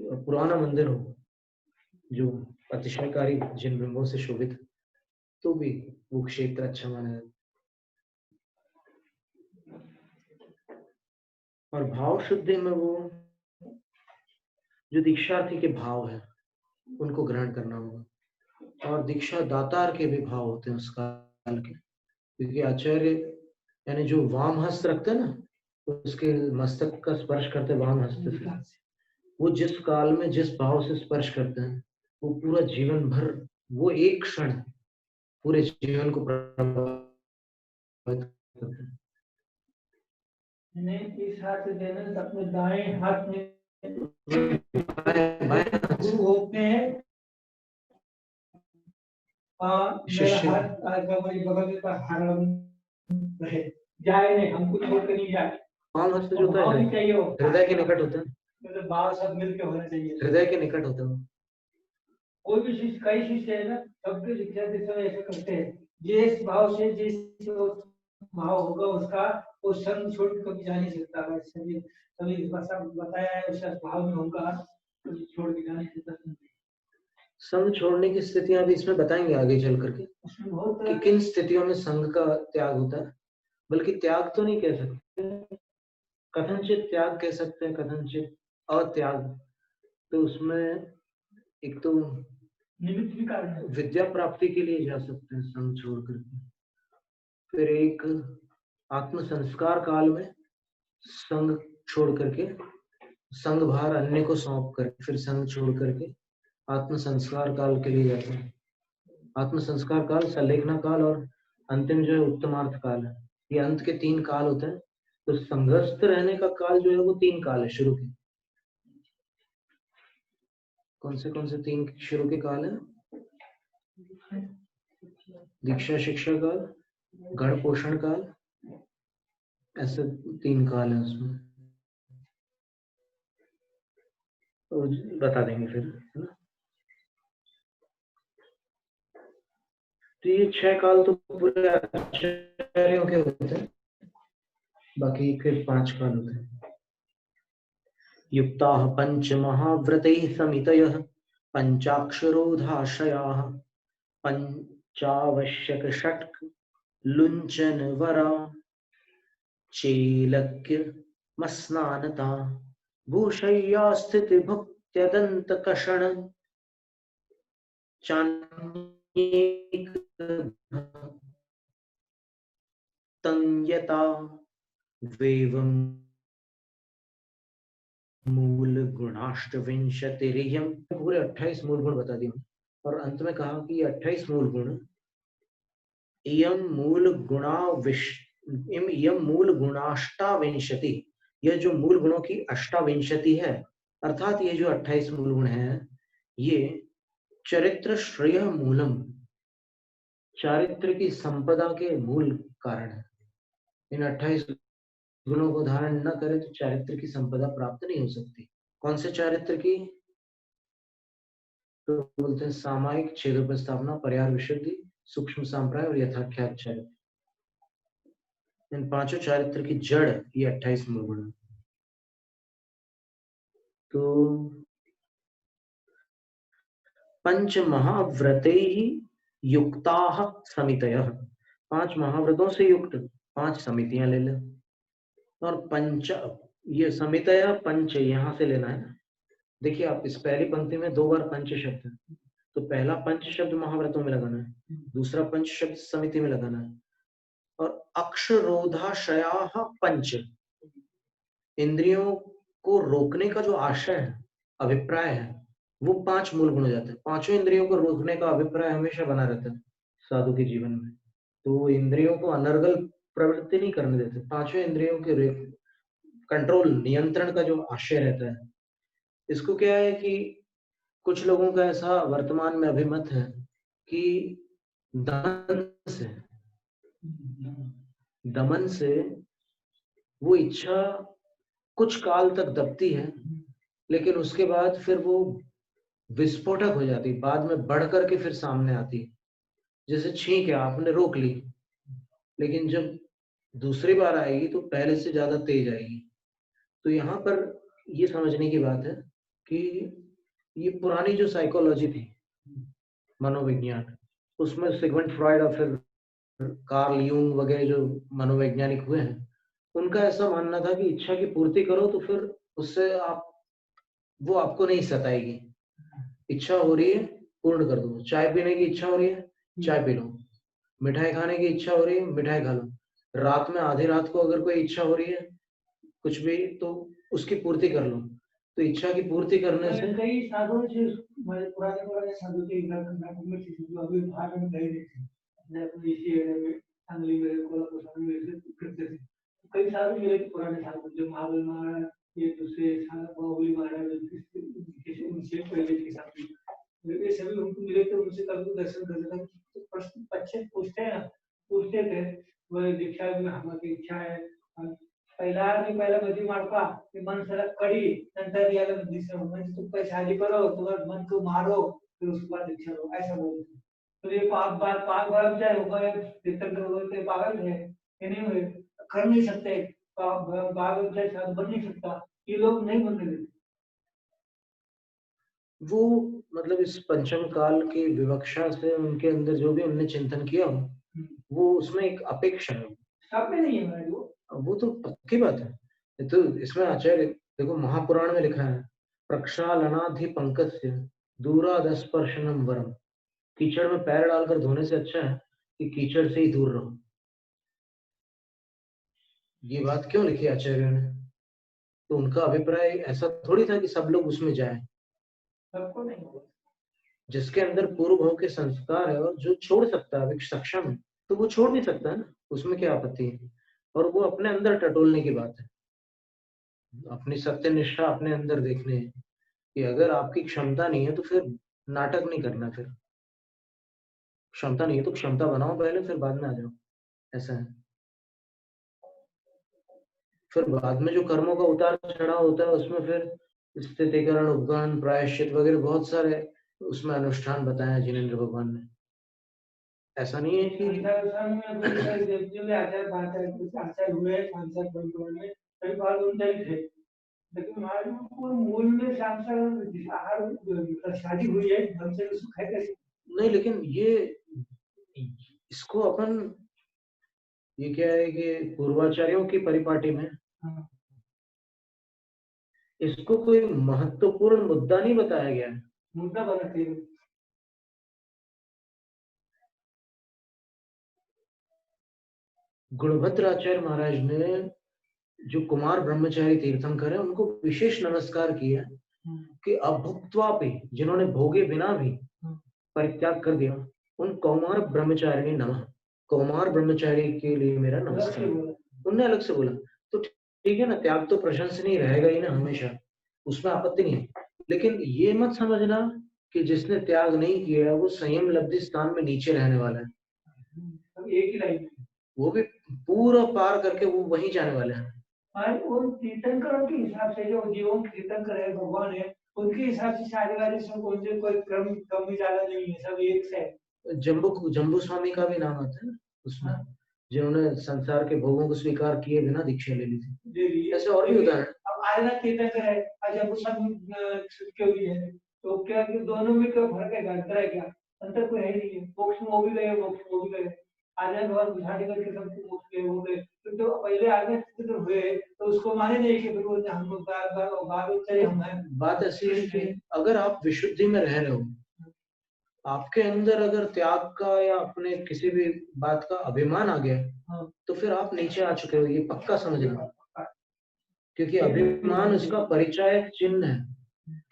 पुराना मंदिर हो जो अतिशयकारी जिन बिंबों से शोभित, तो भी वो क्षेत्र अच्छा माना जाता। और भाव शुद्धि में वो जो दीक्षार्थी के भाव है उनको ग्रहण करना होगा, और दीक्षा दातार के भी भाव होते हैं उस काल के, क्योंकि आचार्य यानी जो वाम हस्त रखते हैं ना, उसके मस्तक का स्पर्श करते वाम हस्त से, वो जिस काल में जिस भाव से स्पर्श करते हैं वो पूरा जीवन भर, वो एक क्षण पूरे जीवन को प्रभावित करते हैं। इस हाथ से देने से अपने दाएं हाथ में गुरु होते हैं। मेरा हाथ बगल में रहे, जाए नहीं, हमको छोड़ कर नहीं जाए। वाम हस्त जो होता है हृदय के निकट होता है, मतलब भाव सब मिलकर होना चाहिए, हृदय के निकट होता है। कोई भी शिष्य, कई शिष्य है ना, सबके शिक्षा के समय ऐसा करते हैं, जिस भाव से जिस भाव होगा उसका, वो संग छोड़ के कभी जा नहीं सकता। सभी सभी भाषा बताया है, उस भाव में होगा कभी छोड़ के जा नहीं सकता। संग छोड़ने की स्थितियां भी इसमें बताएंगे आगे चल करके कि किन स्थितियों में संग का त्याग होता है। बल्कि त्याग तो नहीं कह सकते, कथनचित त्याग कह सकते हैं, कथनचित अत्याग। तो उसमें एक तो निमित्त भी कारण है, विद्या प्राप्ति के लिए जा सकते हैं संग छोड़ करके, फिर एक आत्म संस्कार काल में संग छोड़ करके, संग भार अन्य को सौंप कर फिर संग छोड़ करके आत्म संस्कार काल के लिए जाते हैं। आत्म संस्कार काल, संलेखना काल और अंतिम जो है उत्तमार्थ काल है। ये अंत के 3 काल होते हैं। तो संघर्ष रहने का काल जो है वो 3 काल है शुरू के। कौन से 3 शुरू के काल है? दीक्षा शिक्षा काल, गण पोषण काल, ऐसे 3 काल है उसमें, तो बता देंगे फिर, है ना। तो ये 6 काल तो पूरे आचार्यों के होते हैं, बाकी फिर 5 काल होते हैं। युक्ताः पंच महाव्रतैः समितयः पंचाक्षरोधाशयाः पंचावश्यक षट्क लुंचन वरा चेलक्य मस्नानता भूषय्या स्थिति भुक्त्यदंत कषण चान्येक तंयता वेवम मूल गुणाष्टविंशतिरियम। पूरे 28 मूल गुण बता दिए, और अंत में कहा कि ये 28 मूल गुण इयम मूल गुणाष्टाविंशति, यह जो मूल गुणों की अष्टाविंशति है, अर्थात ये जो 28 मूल गुण हैं, ये चरित्र श्रेय मूलम, चारित्र की संपदा के मूल कारण है। इन 28 गुणों को धारण न करे तो चारित्र की संपदा प्राप्त नहीं हो सकती। कौन से चारित्र की? तो बोलते हैं सामायिक, छेदोपस्थापना, पर्याय विशुद्धि, सूक्ष्म सांप्राय और यथाख्यात चारित्र। इन 5 चारित्र की जड़ ये 28 मूल गुण। तो पंच महाव्रते ही युक्ताः समितयः, 5 महाव्रतों से युक्त 5 समितियां ले ले। और पंच, ये समितयः पंच यहां से लेना है। देखिए आप इस पहली पंक्ति में 2 बार पंच शब्द है, तो पहला पंच शब्द महाव्रतों में लगाना है, दूसरा पंच शब्द समिति में लगाना है। और अक्षरोधाशयाः पंच, इंद्रियों को रोकने का जो आशय है, अभिप्राय है, वो 5 मूल गुण हो जाते हैं। 5 इंद्रियों को रोकने का अभिप्राय हमेशा बना रहता है साधु के जीवन में, तो इंद्रियों को अनर्गल प्रवृत्ति नहीं करने देते। 5 इंद्रियों के कंट्रोल, नियंत्रण का जो आशय रहता है, इसको क्या है कि कुछ लोगों का ऐसा वर्तमान में अभिमत है कि दमन से वो इच्छा कुछ काल तक दबती है, लेकिन उसके बाद फिर वो विस्फोटक हो जाती, बाद में बढ़ करके फिर सामने आती। जैसे छींक है, आपने रोक ली, लेकिन जब दूसरी बार आएगी तो पहले से ज्यादा तेज आएगी। तो यहाँ पर ये समझने की बात है कि ये पुरानी जो साइकोलॉजी थी, मनोविज्ञान, उसमें सिगमंड फ्रॉइड और फिर कार्ल यूंग वगैरह जो मनोवैज्ञानिक हुए हैं, उनका ऐसा मानना था कि इच्छा की पूर्ति करो तो फिर उससे वो आपको नहीं सताएगी। इच्छा हो रही है, पूर्ण कर दो। चाय पीने की इच्छा हो रही है, चाय पी लो। मिठाई खाने की इच्छा हो रही है, मिठाई खा लो। रात में आधी रात को अगर कोई इच्छा हो रही है कुछ भी, तो उसकी पूर्ति कर लो। तो इच्छा की पूर्ति करने से कई साधु जो पुराने पुराने साधु के नाटक में जो अभी भारत में गए थे, इसी एरिया में सांगली में कोल्हापुर में करते थे। कई साधु मिले पुराने साधु, जो महाबली महाराज, ये दूसरे बाहुबली महाराज, उनसे पहले के साथी, ये सभी उनको मिले थे। उनसे कभी दर्शन करते थे, तो प्रश्न अच्छे पूछते थे वह दीक्षा में हमारी इच्छा है। पहिला बधी मारता ते मन सलग कड़ी, नंतर याला दिसो म्हणजे तुम पे शादी करो तुम्हारे मन को मारो, फिर उसके बाद दीक्षा लो, ऐसा बोलते। तो ये पाप बार जाए होगा, तीर्थंकर बोलते पागल है, ये नहीं हुए, कर नहीं सकते, पागल जाए साधु बन नहीं सकता, ये लोग नहीं बनने देते। वो मतलब इस पंचम काल की विवक्षा से उनके अंदर जो भी उनने चिंतन किया हो, वो उसमें एक अपेक्षा है। सब में नहीं है महाराज वो तो पक्की बात है। ये तो इसमें आचार्य देखो महापुराण में लिखा है, प्रक्षालनाधि पंकस्य दूरादस्पर्शनम वरम। कीचड़ में पैर डालकर धोने से अच्छा है कि कीचड़ से ही दूर रहो। ये बात क्यों लिखी आचार्य ने? तो उनका अभिप्राय ऐसा थोड़ी था कि सब लोग उसमें जाएं। सबको नहीं होगा। जिसके अंदर पूर्व भाव के संस्कार है और जो छोड़ सकता है, सक्षम है, तो वो छोड़ भी सकता है ना, उसमें क्या आपत्ति है? और वो अपने अंदर टटोलने की बात है, अपनी सत्यनिष्ठा अपने अंदर देखने है कि अगर आपकी क्षमता नहीं है तो फिर नाटक नहीं करना। फिर क्षमता नहीं है तो क्षमता बनाओ पहले, फिर बाद में आ जाओ, ऐसा है। फिर बाद में जो कर्मों का उतार चढ़ाव होता है उसमें फिर स्थितिकरण, उपगमन, प्रायश्चित वगैरह बहुत सारे उसमें अनुष्ठान बताए हैं जिनेंद्र भगवान ने। ऐसा नहीं है कि आचार्य हुए सांसद में कई बार उनके थे, लेकिन हमारे मूल में सांसद आहार शादी हुई है, ढंग से सुख है कैसे? नहीं, लेकिन ये इसको अपन, ये क्या है कि पूर्वाचार्यों की परिपाटी में इसको कोई महत्वपूर्ण मुद्दा नहीं बताया गया है। मुद्दा बनाते हैं गुणभद्र आचार्य महाराज ने जो कुमार ब्रह्मचारी तीर्थंकर है उनको विशेष नमस्कार किया कि अभुक्त्वा पे, जिन्होंने भोगे बिना भी परित्याग कर दिया, उन कौमार ब्रह्मचारिणी नमः। कौमार ब्रह्मचारी के लिए मेरा नमस्कार। उनने अलग से बोला तो ठीक है ना, त्याग तो प्रशंसनीय रहेगा ही ना हमेशा, उसमें आपत्ति नहीं है। लेकिन ये मत समझना कि जिसने त्याग नहीं किया वो संयम लब्धि स्थान में नीचे रहने वाला है। एक ही लाइन, वो भी पूरा पार करके वो वहीं जाने वाले हैं। और तीर्थंकरों के हिसाब से जो जीवन तीर्थंकर है, भगवान है, उनके हिसाब से शादी वादी सब कोई क्रम कम ज्यादा नहीं है, सब एक से। जम्बू स्वामी का भी नाम आता है उसमें, जिन्होंने संसार के भोगों को स्वीकार किए बिना दीक्षा ले ली थी। ऐसे और भी उदाहरण। अब आयना तीर्थंकर है, जम्बू स्वामी क्यों भी है, तो क्या दोनों में क्या फर्क है, अंतर है क्या? अंतर कोई है नहीं है। मोक्ष में वो भी गए, मोक्ष में वो भी गए। आर्यन भगवान बुझाने करके सबको मोक्ष गए, वो गए। तो पहले आर्यन तीर्थंकर हुए तो उसको माने नहीं कि फिर वो हम लोग बात ऐसी है कि अगर आप विशुद्धि में रह रहे हो, आपके अंदर अगर त्याग का या अपने किसी भी बात का अभिमान आ गया, तो फिर आप नीचे आ चुके हो, ये पक्का समझना। क्योंकि अभिमान उसका परिचायक चिन्ह है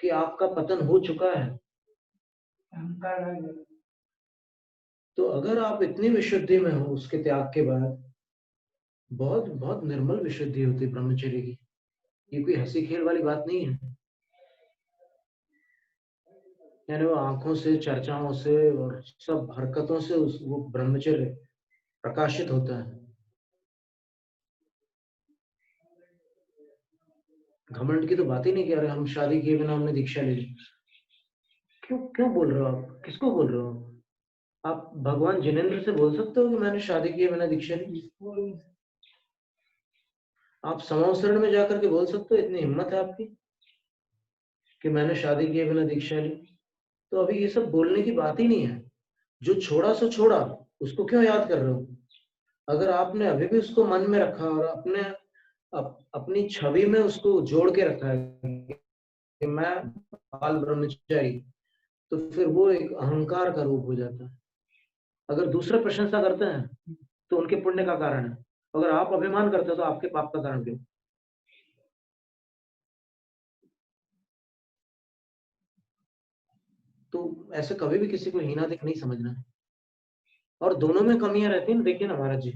कि आपका पतन हो चुका है। तो अगर आप इतनी विशुद्धि में हो उसके त्याग के बाद, बहुत बहुत निर्मल विशुद्धि होती है ब्रह्मचर्य की, ये कोई हंसी खेल वाली बात नहीं है। यानी वो आंखों से, चर्चाओं से और सब हरकतों से वो ब्रह्मचर्य प्रकाशित होता है। घमंड की तो बात ही नहीं कर रहे, हम शादी किए बिना हमने दीक्षा ले ली। क्यों क्यों बोल रहे हो आप? किसको बोल रहे हो आप? भगवान जिनेंद्र से बोल सकते हो कि मैंने शादी किए बिना दीक्षा ली? आप समावसरण में जाकर के बोल सकते हो? इतनी हिम्मत है आपकी? कि मैंने शादी किए बिना दीक्षा ली, तो अभी ये सब बोलने की बात ही नहीं है। जो छोड़ा सो छोड़ा, उसको क्यों याद कर रहे हो? अगर आपने अभी भी उसको मन में रखा और अपनी छवि में उसको जोड़ के रखा है कि मैं बाल ब्रह्मचारी, तो फिर वो एक अहंकार का रूप हो जाता है। अगर दूसरे प्रशंसा करते हैं तो उनके पुण्य का कारण है, अगर आप अभिमान करते हो तो आपके पाप का कारण क्यों? तो ऐसे कभी भी किसी को हीना देख नहीं समझना है। और दोनों में कमियां रहती हैं। देखिए ना महाराज जी,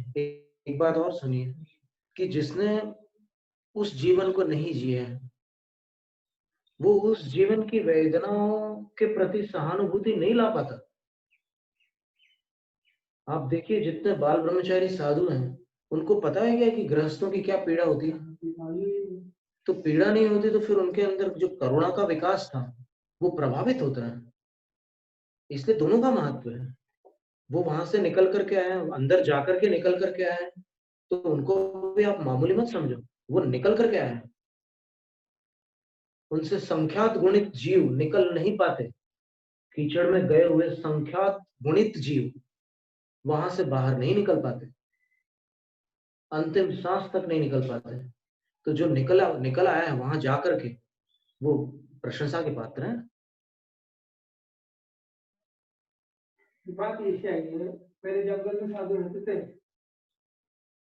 एक बात और सुनिए कि जिसने उस जीवन को नहीं जिया है, वो उस जीवन की वेदनाओं के प्रति सहानुभूति नहीं ला पाता। आप देखिए जितने बाल ब्रह्मचारी साधु हैं, उनको पता है क्या कि गृहस्थों की क्या पीड़ा होती है? तो पीड़ा नहीं होती तो फिर उनके अंदर जो करुणा का विकास था वो प्रभावित होता है। इसलिए दोनों का महत्व है। वो वहां से निकल करके आए, अंदर जाकर के निकल करके आए, तो उनको भी आप मामूली मत समझो। वो निकल करके आए, उनसे संख्यात गुणित जीव निकल नहीं पाते। कीचड़ में गए हुए संख्यात गुणित जीव वहां से बाहर नहीं निकल पाते, अंतिम सांस तक नहीं निकल पाते। तो जो निकल आया है वहां जाकर के वो प्रशंसा के पात्र है। बात ऐसी आई है, पहले जंगल में साधु रहते थे,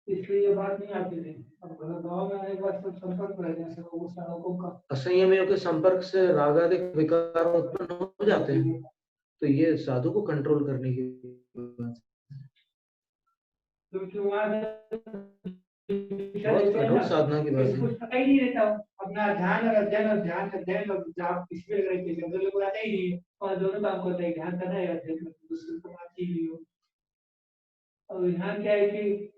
इसलिए ये बात नहीं आती थी। अब गाँव में आने के बाद सब संपर्क रह गया सब लोगों का। असंयमियों के संपर्क से रागादिक विकार उत्पन्न हो जाते हैं, तो ये साधु को कंट्रोल करने की बात है। क्योंकि वहाँ बहुत कठोर साधना की बात है। कुछ पता ही नहीं रहता, अपना ध्यान और अध्ययन और ध्यान अध्ययन और जाप इसमें रहते हैं, जंगल को आता ही नहीं है। और दोनों काम करते हैं, ध्यान करना है अध्ययन करना, दूसरे को बात ही नहीं हो। और यहाँ क्या है कि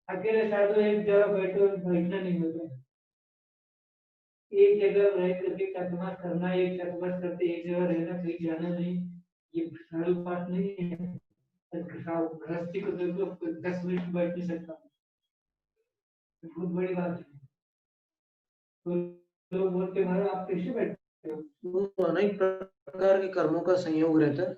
अकेले साधु एक जगह बैठना नहीं होता, एक जगह रह करके चतुर्मास करना, एक चतुर्मास करते एक जगह रहना, कहीं जाना नहीं, ये सरल बात नहीं है। गृहस्थी को तो 10 मिनट बैठ नहीं सकता, बहुत बड़ी बात है। तो लोग बोलते हैं आप कैसे बैठते हो? वो अनेक प्रकार के कर्मों का संयोग रहता है।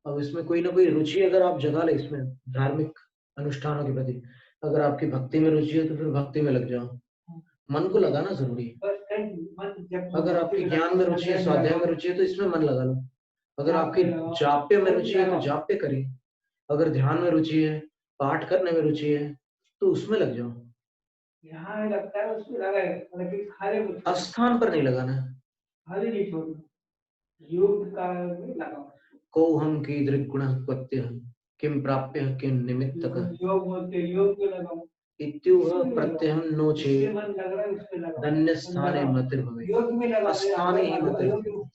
अब इसमें कोई ना कोई रुचि अगर आप जगा ले इसमें धार्मिक अनुष्ठानों के प्रति, अगर आपकी भक्ति में रुचि है तो फिर भक्ति में लग जाओ। मन को लगाना जरूरी है। अगर आपकी ज्ञान में रुचि है, स्वाध्याय में रुचि है, तो इसमें मन लगा लो। अगर आपकी जाप्य में रुचि है तो जाप्य करिए। अगर ध्यान में रुचि है, पाठ करने में रुचि है, तो उसमें लग जाओ। यहाँ लगता है उसमें लगाए, लेकिन खाली स्थान पर नहीं लगाना है, खाली नहीं छोड़ना, योग का लगाओ। को हम की दृग्गुण पत्य किम प्राप्य किम निमित्तक योग बोलते योग को लगाओ, इत्युह प्रत्यहं नोचे जिससे मन लग रहा है उस पे लगाओ, धन्यस्थाने मतिर्भवे योग में लगाओ, अस्थाने ही मतिर्भवे। योग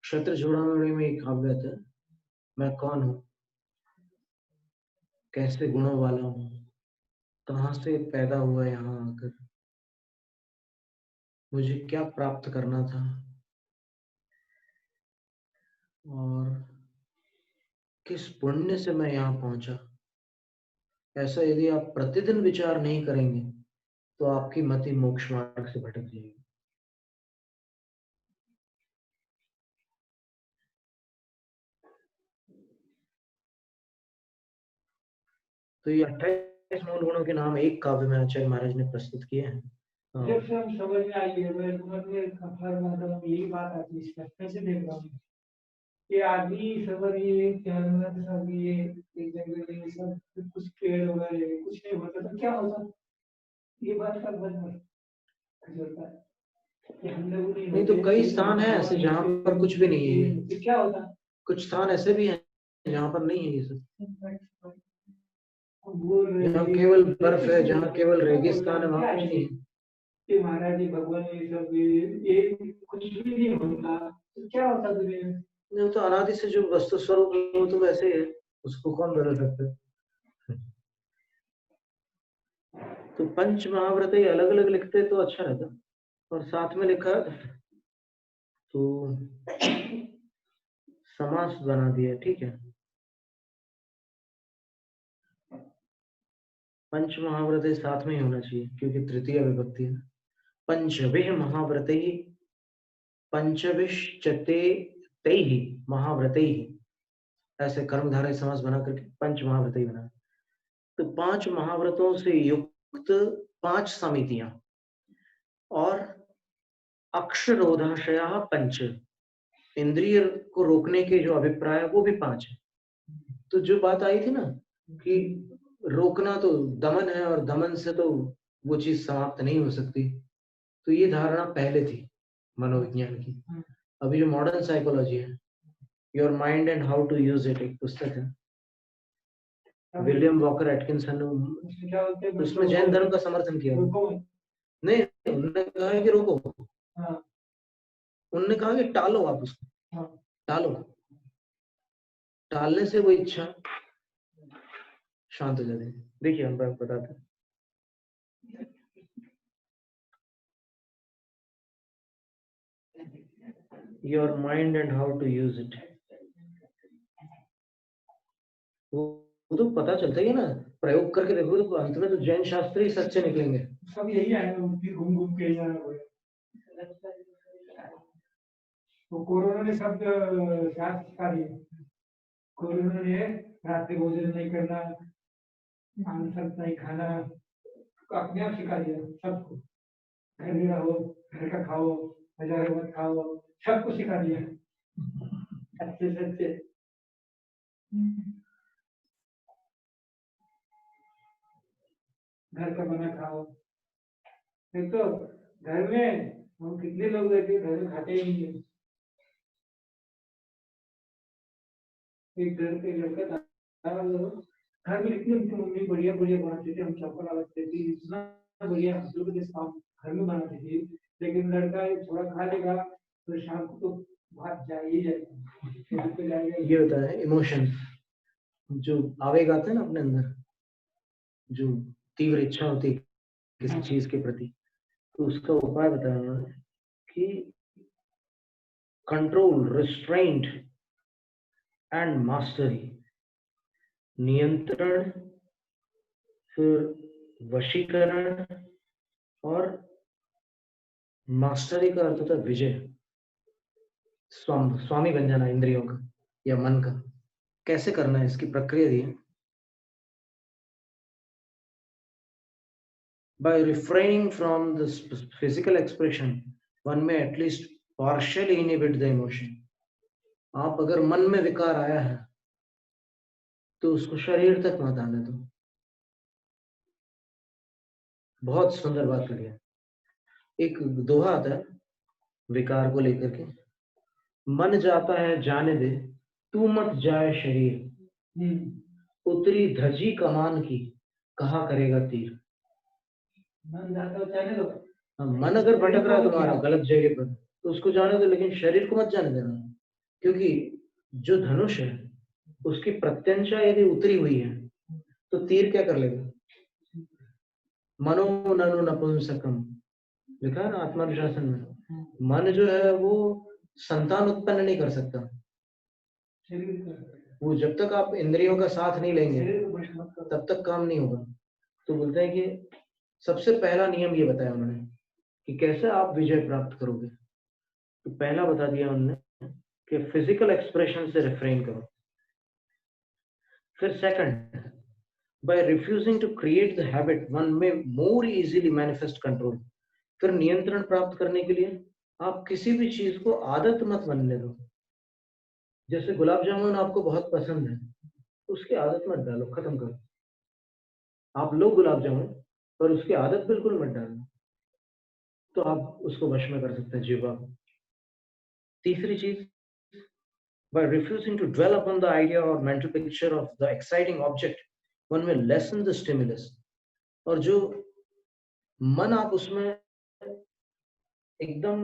क्षत्र चूड़ामणि में एक काव्य है, मैं कौन हूँ, कैसे गुणों वाला हूँ, कहाँ से पैदा हुआ यहाँ आकर, मुझे क्या प्राप्त करना था, और किस पुण्य से मैं यहाँ पहुंचा। ऐसा यदि आप प्रतिदिन विचार नहीं करेंगे तो आपकी मति मोक्ष मार्ग से भटक जाएगी। तो ये 28 मूल गुणों के नाम एक काव्य में आचार्य महाराज ने प्रस्तुत किए हैं। जब से हम समझ में आई है, मैं मतलब यही बात आती है, इसका से देख रहा हूँ कि आदमी समझ ये जानवर सब ये एक जंगल में सब कुछ पेड़ वगैरह कुछ नहीं होता तो क्या होता, ये बात का बहुत होता है कि हम लोग नहीं तो कई स्थान है ऐसे जहाँ पर कुछ भी नहीं है, तो क्या होता, कुछ स्थान ऐसे भी हैं जहाँ पर नहीं है ये सब, जहाँ केवल बर्फ है, जहाँ केवल रेगिस्तान है, वहाँ कुछ नहीं है। कि महाराज जी भगवान ये सब ये कुछ भी नहीं होता तो क्या होता दुनिया में? नहीं तो अनादि से जो वस्तु स्वरूप है वो तो वैसे ही है, उसको कौन बदल सकता है। तो पंच महाव्रत ही अलग अलग लिखते तो अच्छा रहता, और साथ में लिखा तो समास बना दिया, ठीक है। पंच महाव्रत साथ में ही होना चाहिए क्योंकि तृतीय विभक्ति है। पंचभिः महाव्रतैः पंचविश्चते तैहि महाव्रतैहि, ऐसे कर्मधारय समास बना करके पंच महाव्रतैहि बना। तो 5 महाव्रतों से युक्त 5 समितियां और अक्षरोधाशया पंच, इंद्रिय को रोकने के जो अभिप्राय वो भी 5 है। तो जो बात आई थी ना कि रोकना तो दमन है और दमन से तो वो चीज समाप्त नहीं हो सकती, तो ये धारणा पहले थी मनोविज्ञान की। अभी जो मॉडर्न साइकोलॉजी है, your mind and how to use it, एक पुस्तक है, विलियम वॉकर एटकिंसन ने उसमें जैन धर्म का समर्थन किया। नहीं, उन्होंने कहा है कि रोको, उन्होंने कहा कि टालो, आप उसको टालो, टालने से वो इच्छा शांत हो जाती है। देखिए हम बताते हैं, your mind and how to use it, वो तो पता चलता ही है ना, प्रयोग करके देखो तो अंत में तो जैन शास्त्र ही सच्चे निकलेंगे। सब यही है, घूम घूम के तो कोरोना ने सब शास्त्र सिखा दिए। कोरोना ने रात्रि भोजन नहीं करना, मांस नहीं खाना, अपने आप सिखा दिया सबको। घर में रहो, घर का खाओ, बाजार मत खाओ, सबको सिखा दिया अच्छे से अच्छे। घर का बना खाओ। एक तो घर में हम कितने लोग रहते हैं, घर में खाते ही नहीं है। एक घर पे लड़का था, घर में इतनी मम्मी बढ़िया बढ़िया बनाती थी, हम चौका लगते थे, इतना बढ़िया घर में बनाती थी। लेकिन लड़का थोड़ा खा लेगा तो शाम को तो भाग जा ही जाएगा। ये होता है इमोशन, जो आवेग आता है ना अपने अंदर, जो तीव्र इच्छा होती है किसी चीज के प्रति, तो उसका उपाय बताया उन्होंने कि कंट्रोल, रिस्ट्रेंट एंड मास्टरी, नियंत्रण, फिर वशीकरण, और मास्टरी का अर्थ होता है विजय, स्वामी बन जाना इंद्रियों का या मन का। कैसे करना है, इसकी प्रक्रिया दी है। By refraining from the physical expression, one may at least partially inhibit the emotion. आप अगर मन में विकार आया है तो उसको शरीर तक मत आने दो। बहुत सुंदर बात करी है। एक दोहा आता है विकार को लेकर के, मन जाता है जाने दे, तू मत जाए शरीर, उतरी धजी कमान की, कहा करेगा तीर। मन जाता है जाने दो। मन अगर भटक रहा है तुम्हारा गलत जगह पर, तो उसको जाने दो, लेकिन शरीर को मत जाने देना, क्योंकि जो धनुष है उसकी प्रत्यंशा यदि उतरी हुई है तो तीर क्या कर लेगा। मनो ननु नपुंसकम, लिखा है ना आत्मानुशासन में, मन जो है वो संतान उत्पन्न नहीं कर सकता। वो जब तक आप इंद्रियों का साथ नहीं लेंगे तब तक काम नहीं होगा। तो बोलते हैं कि सबसे पहला नियम ये बताया उन्होंने कि कैसे आप विजय प्राप्त करोगे। तो पहला बता दिया उन्होंने कि फिजिकल एक्सप्रेशन से रिफ्रेन करो। फिर second, by refusing to create the habit one may more easily manifest control. फिर नियंत्रण प्राप्त करने के लिए आप किसी भी चीज को आदत मत बनने दो। जैसे गुलाब जामुन आपको बहुत पसंद है, उसकी आदत मत डालो, खत्म करो। आप लो गुलाब जामुन पर उसकी आदत बिल्कुल मत डालो, तो आप उसको वश में कर सकते हैं जीवा को। तीसरी चीज, by refusing to dwell upon the idea or mental picture of the exciting object, one will lessen the stimulus. और जो मन आप उसमें एकदम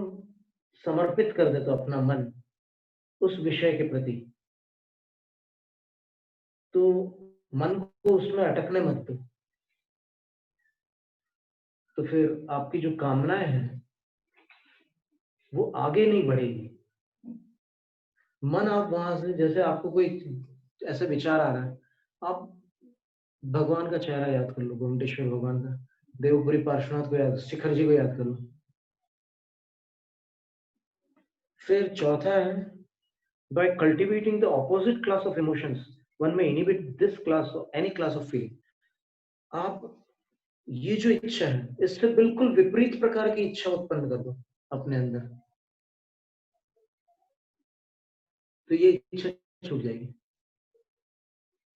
समर्पित कर देते हो अपना मन उस विषय के प्रति, तो मन को उसमें अटकने मत दो। तो फिर आपकी जो कामनाएं हैं वो आगे नहीं बढ़ेगी। मन आप वहां से, जैसे आपको कोई ऐसा विचार आ रहा है, आप भगवान का चेहरा याद कर लो, गोमटेश्वर भगवान का, देवपुरी पार्श्वनाथ को याद, शिखर जी को याद कर लो। फिर चौथा है by cultivating the opposite class of emotions one may inhibit this class or any class of feeling. आप ये जो इच्छा है इससे बिल्कुल विपरीत प्रकार की इच्छा उत्पन्न कर दो अपने अंदर, तो ये इच्छा छूट जाएगी।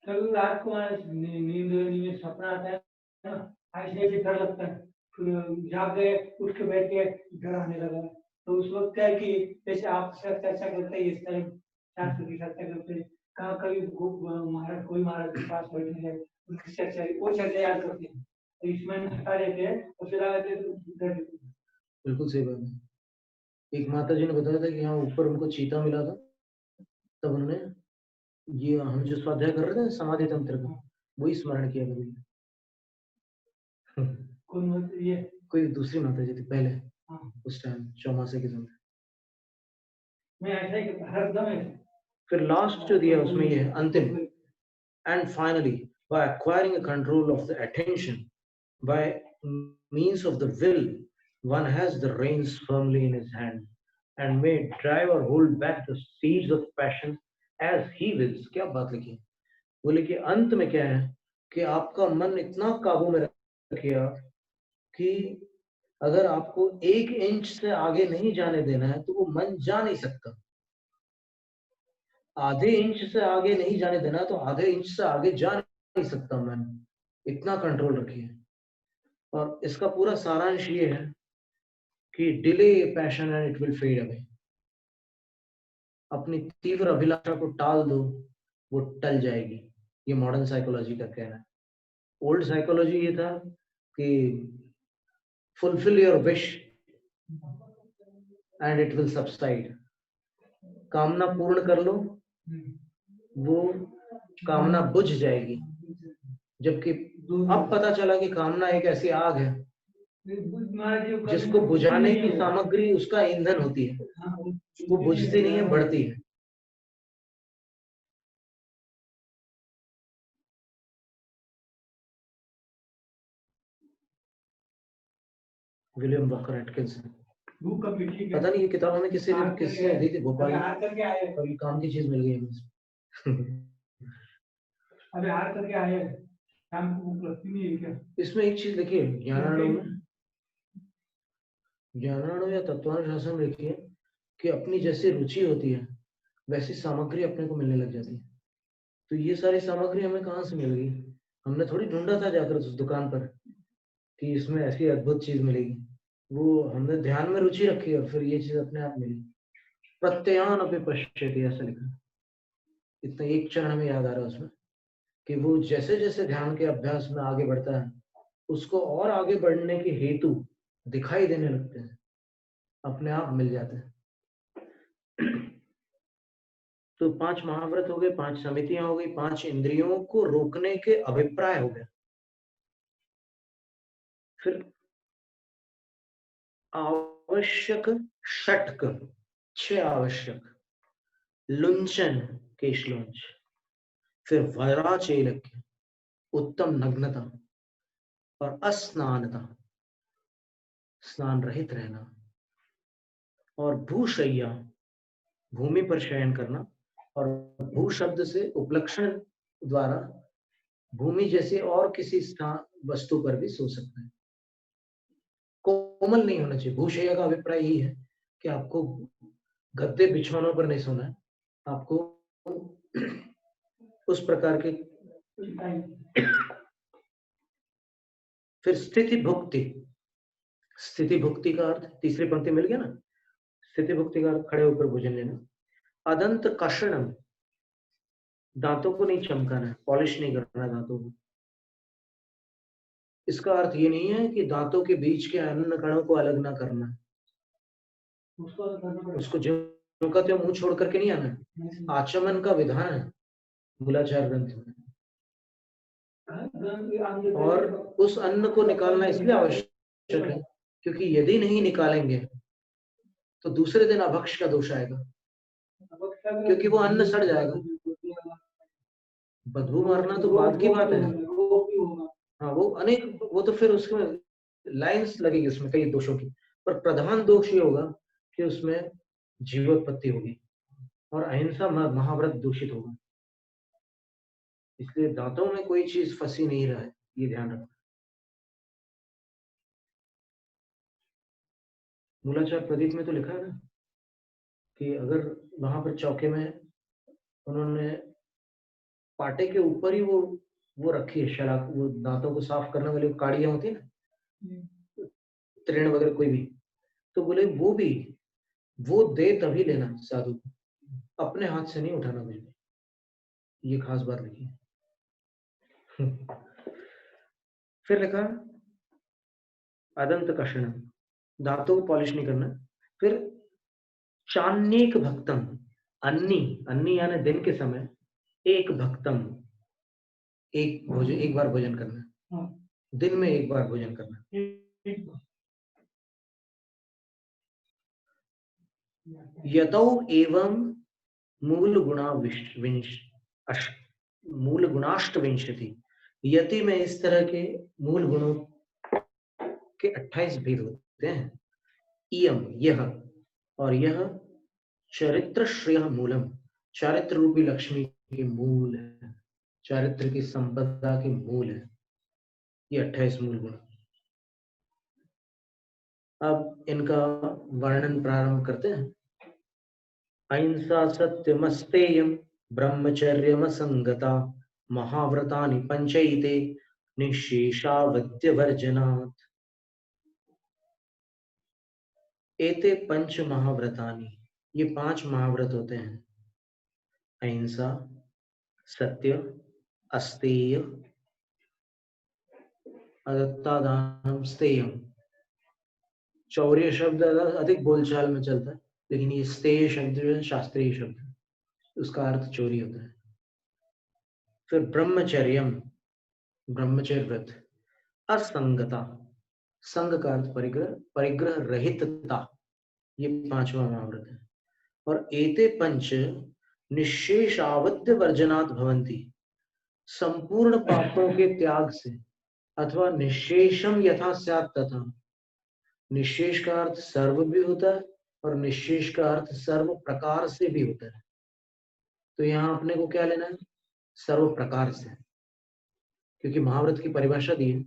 कभी रात को नींद में सपना आता है ना, ऐसे ऐसे डर लगता है, फिर जाग गए, उठ के बैठ के डर आने लगा, तो उस वक्त क्या है कि जैसे आप चर्चा करते हैं इस तरह शास्त्र की चर्चा करते हैं, कहाँ कभी महाराज कोई महाराज के पास बैठने जाए, उनकी चर्चा वो चर्चा याद करते हैं, तो इसमें हटा देते हैं और फिर आगे डर देते हैं। बिल्कुल सही बात है। एक माता जी ने बताया था कि यहाँ ऊपर उनको चीता मिला था, तब उन्होंने ये हम जो स्वाध्याय कर रहे थे समाधि तंत्र का वही स्मरण किया कभी। कोई दूसरी माता जी थी पहले, उस टाइम चौमासे के समय। मैं ऐसा ही हर दम है। फिर लास्ट जो दिया उसमें ये है अंतिम, and finally by acquiring a control of the attention by means of the will one has the reins firmly in his hand and may drive or hold back the seeds of passion as he wills. क्या बात लिखी है, बोले कि अंत में क्या है कि आपका मन इतना काबू में रखिए कि अगर आपको 1 इंच से आगे नहीं जाने देना है तो वो मन जा नहीं सकता, आधे इंच से आगे नहीं जाने देना तो आधे इंच से आगे जा नहीं सकता मन, इतना कंट्रोल रखिए। और इसका पूरा सारांश ये है कि delay passion and it will fade away. अपनी तीव्र अभिलाषा को टाल दो, वो टल जाएगी। ये मॉडर्न साइकोलॉजी का कहना है। ओल्ड साइकोलॉजी ये था कि fulfil your wish and it will subside. कामना पूर्ण कर लो, वो कामना बुझ जाएगी। जबकि अब पता चला कि कामना एक ऐसी आग है जिसको बुझाने की सामग्री उसका ईंधन होती है, वो बुझती नहीं है, बढ़ती है। विलियम बकर एटकिंसन, पता नहीं ये किताब हमें किससे दी थी, भोपाल कभी काम की चीज मिल गई हमें। अबे हार करके आए, शाम को भूख लगती नहीं है क्या? इसमें एक चीज लिखी है ज्ञानाणु या तत्वांश शासन में लिखी है कि अपनी जैसी रुचि होती है वैसी सामग्री अपने को मिलने लग जाती है। तो ये सारी सामग्री हमें कहाँ से मिल गई? हमने थोड़ी ढूंढा था जाकर उस दुकान पर कि इसमें ऐसी अद्भुत चीज मिलेगी, वो हमने ध्यान में रुचि रखी और फिर ये चीज अपने आप मिली। प्रत्ययान अपने पश्यति ऐसा लिखा, इतना एक क्षण हमें याद आ रहा है उसमें कि वो जैसे जैसे ध्यान के अभ्यास में आगे बढ़ता है उसको और आगे बढ़ने के हेतु दिखाई देने लगते हैं, अपने आप मिल जाते हैं। तो 5 महाव्रत हो गए, 5 समितियां हो गई, 5 इंद्रियों को रोकने के अभिप्राय हो गए। फिर आवश्यक षटक, 6 आवश्यक, लुंचन केशलोंच, फिर वराचेलक्य, उत्तम नग्नता और अस्नानता, स्नान रहित रहना, और भूशय्या, भूमि पर शयन करना, और भू शब्द से उपलक्षण द्वारा भूमि जैसे और किसी स्थान वस्तु पर भी सो सकते हैं। कोमल नहीं होना चाहिए। भूशय्या का अभिप्राय यही है कि आपको गद्दे बिछौनों पर नहीं सोना है, आपको उस प्रकार के। फिर स्थिति भुक्ति, स्थिति भुक्ति का अर्थ तीसरी पंक्ति मिल गया ना, स्थिति भुक्ति का अर्थ खड़े होकर भोजन लेना। अदंत कषणम, दांतों को नहीं चमकाना है, पॉलिश नहीं करना दांतों को। इसका अर्थ ये नहीं है कि दांतों के बीच के अन्न कणों को अलग ना करना, उसको ज्यों का त्यों मुंह छोड़ करके नहीं आना। आचमन का विधान है मूलाचार ग्रंथ में, और उस अन्न को निकालना इसलिए आवश्यक है क्योंकि यदि नहीं निकालेंगे तो दूसरे दिन अभक्ष का दोष आएगा, क्योंकि वो अन्न सड़ जाएगा। बदबू मारना तो बाद की बात है, हाँ वो अनेक, वो तो फिर उसमें लाइंस लगेगी उसमें कई दोषों की, पर प्रधान दोष ये होगा कि उसमें जीवोत्पत्ति होगी और अहिंसा महाव्रत दूषित होगा। इसलिए दांतों में कोई चीज फंसी नहीं रहा है, ये ध्यान रखना। मूलाचार प्रदीप में तो लिखा है ना कि अगर वहां पर चौके में उन्होंने पाटे के ऊपर ही वो रखी है शराब, वो दांतों को साफ करने वाली काड़ियां होती है ना, तृण वगैरह कोई भी, तो बोले वो भी वो दे तभी लेना साधु को, अपने हाथ से नहीं उठाना कुछ भी। ये खास बात लिखी है। फिर लिखा अदंत कषण, दांतों को पॉलिश नहीं करना। फिर चान्यक भक्तम, अन्नी अन्नी यानी दिन के समय, एक भक्तम, एक बार भोजन करना, दिन में एक बार भोजन करना। यतौ एवं मूल गुणाष्टविंशति, यति में इस तरह के मूल गुणों के 28 भेद होते हैं। इयम यह, और यह चरित्र श्रेय मूलम, चारित्र रूपी लक्ष्मी के मूल है, चारित्र की संपदा के मूल है ये 28 मूल गुण। अब इनका वर्णन प्रारंभ करते हैं। अहिंसा सत्यमस्तेयम ब्रह्मचर्यमसंगता महाव्रतानि पंचैते निःशेषावद्यवर्जनात्। एते पंच महाव्रतानि, ये 5 महाव्रत होते हैं। अहिंसा, सत्य, अस्तेय, अदत्तादानम स्तेयम। चौर्य शब्द अधिक बोलचाल में चलता है, लेकिन ये स्तेय शब्द जो है शास्त्रीय शब्द है, उसका अर्थ चोरी होता है। फिर ब्रह्मचर्यम, ब्रह्मचर्य व्रत। असंगता, संग का अर्थ परिग्रह, परिग्रह रहितता, ये 5वां महाव्रत है। और एते पंच निःशेषावद्य वर्जनात् भवन्ति, संपूर्ण पापों के त्याग से, अथवा निःशेषम यथा स्यात् तथा। निःशेष का अर्थ सर्व भी होता है और निःशेष का अर्थ सर्व प्रकार से भी होता है। तो यहाँ अपने को क्या लेना है? सर्व प्रकार से, क्योंकि महाव्रत की परिभाषा दी है।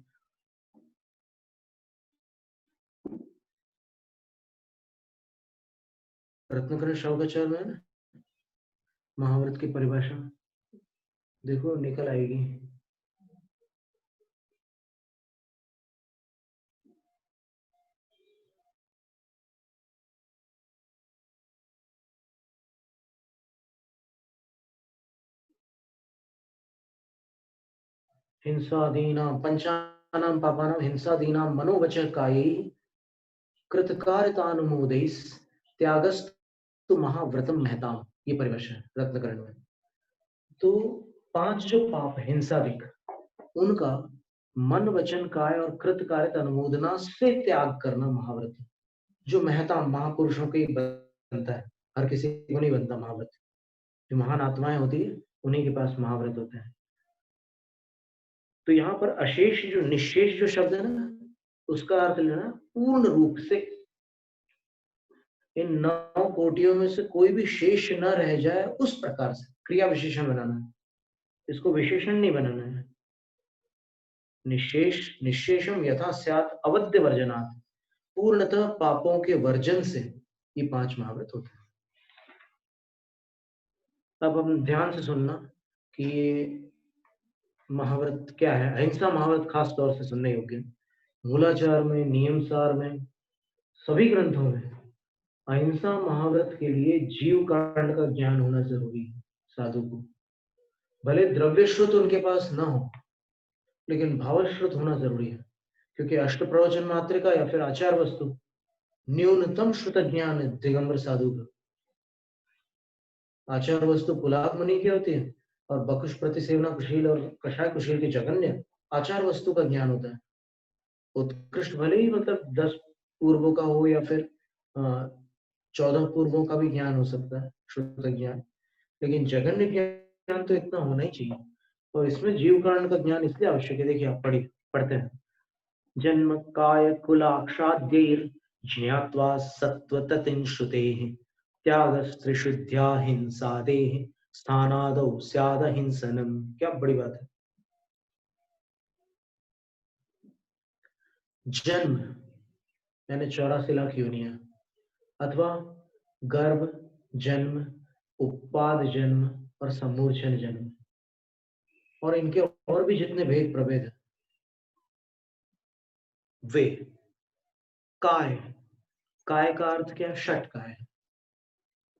रत्नकरण शौकाचार्य में है ना महाव्रत की परिभाषा, देखो निकल आएगी। हिंसादीनां पंचानां पापानां हिंसादीनां मनोवचः काये कृतकार्यतानुमोदैः त्यागस्तु महाव्रतम महताम, ये परिभाषा है रत्नकरण में। तो 5 जो पाप हिंसादिक, उनका मन वचन काय और कृत कार्य अनुमोदना से त्याग करना महाव्रत, जो महताम महापुरुषों के बनता है, हर किसी को नहीं बनता महाव्रत। जो महान आत्माएं होती है उन्हीं के पास महाव्रत होते हैं। तो यहाँ पर अशेष जो निःशेष जो शब्द है ना, उसका अर्थ लेना पूर्ण रूप से, इन 9 कोटियों में से कोई भी शेष न रह जाए, उस प्रकार से क्रिया विशेषण बनाना है, इसको विशेषण नहीं बनाना है। निःशेष, निःशेषम यथा स्यात् अवद्य वर्जनात्, पूर्णतः पापों के वर्जन से ये 5 महाव्रत होते हैं। अब हम ध्यान से सुनना कि ये महाव्रत क्या है। अहिंसा महाव्रत खास तौर से सुनने योग्य। मूलाचार में, नियमसार में, सभी ग्रंथों में अहिंसा महाव्रत के लिए जीव कांड का ज्ञान होना जरूरी है साधु को। भले द्रव्य श्रुत उनके पास ना हो, लेकिन भावश्रुत होना जरूरी है, क्योंकि अष्ट प्रवचन मात्रिका या फिर आचार वस्तु न्यूनतम श्रुत ज्ञान है दिगंबर साधु का। आचार वस्तु पुलाक मुनि की होती है और बकुश प्रतिसेवना कुशील और कषाय कुशील की जगन्य आचार वस्तु का ज्ञान होता है। उत्कृष्ट भले ही मतलब 10 पूर्वों का हो या फिर 14 पूर्वों का भी ज्ञान हो सकता है, श्रुत ज्ञान, लेकिन जगन्य ज्ञान तो इतना होना ही चाहिए। और इसमें जीव कारण का ज्ञान इसलिए आवश्यक है। देखिए आप पढ़ते हैं, जन्म काय कुलाक्षाद्यैर ज्ञात्वा सत्त्वततिं श्रुतेः त्यागस्त्रिशुद्ध्या हिंसादेः स्थानादौ स्याद हिंसनम। क्या बड़ी बात है। जन्म यानी 84 लाख योनियां, अथवा गर्भ जन्म, उपाद जन्म और समूर्छन जन्म, और इनके और भी जितने भेद प्रभेद हैं, वे काय, काय का अर्थ क्या? षट काय,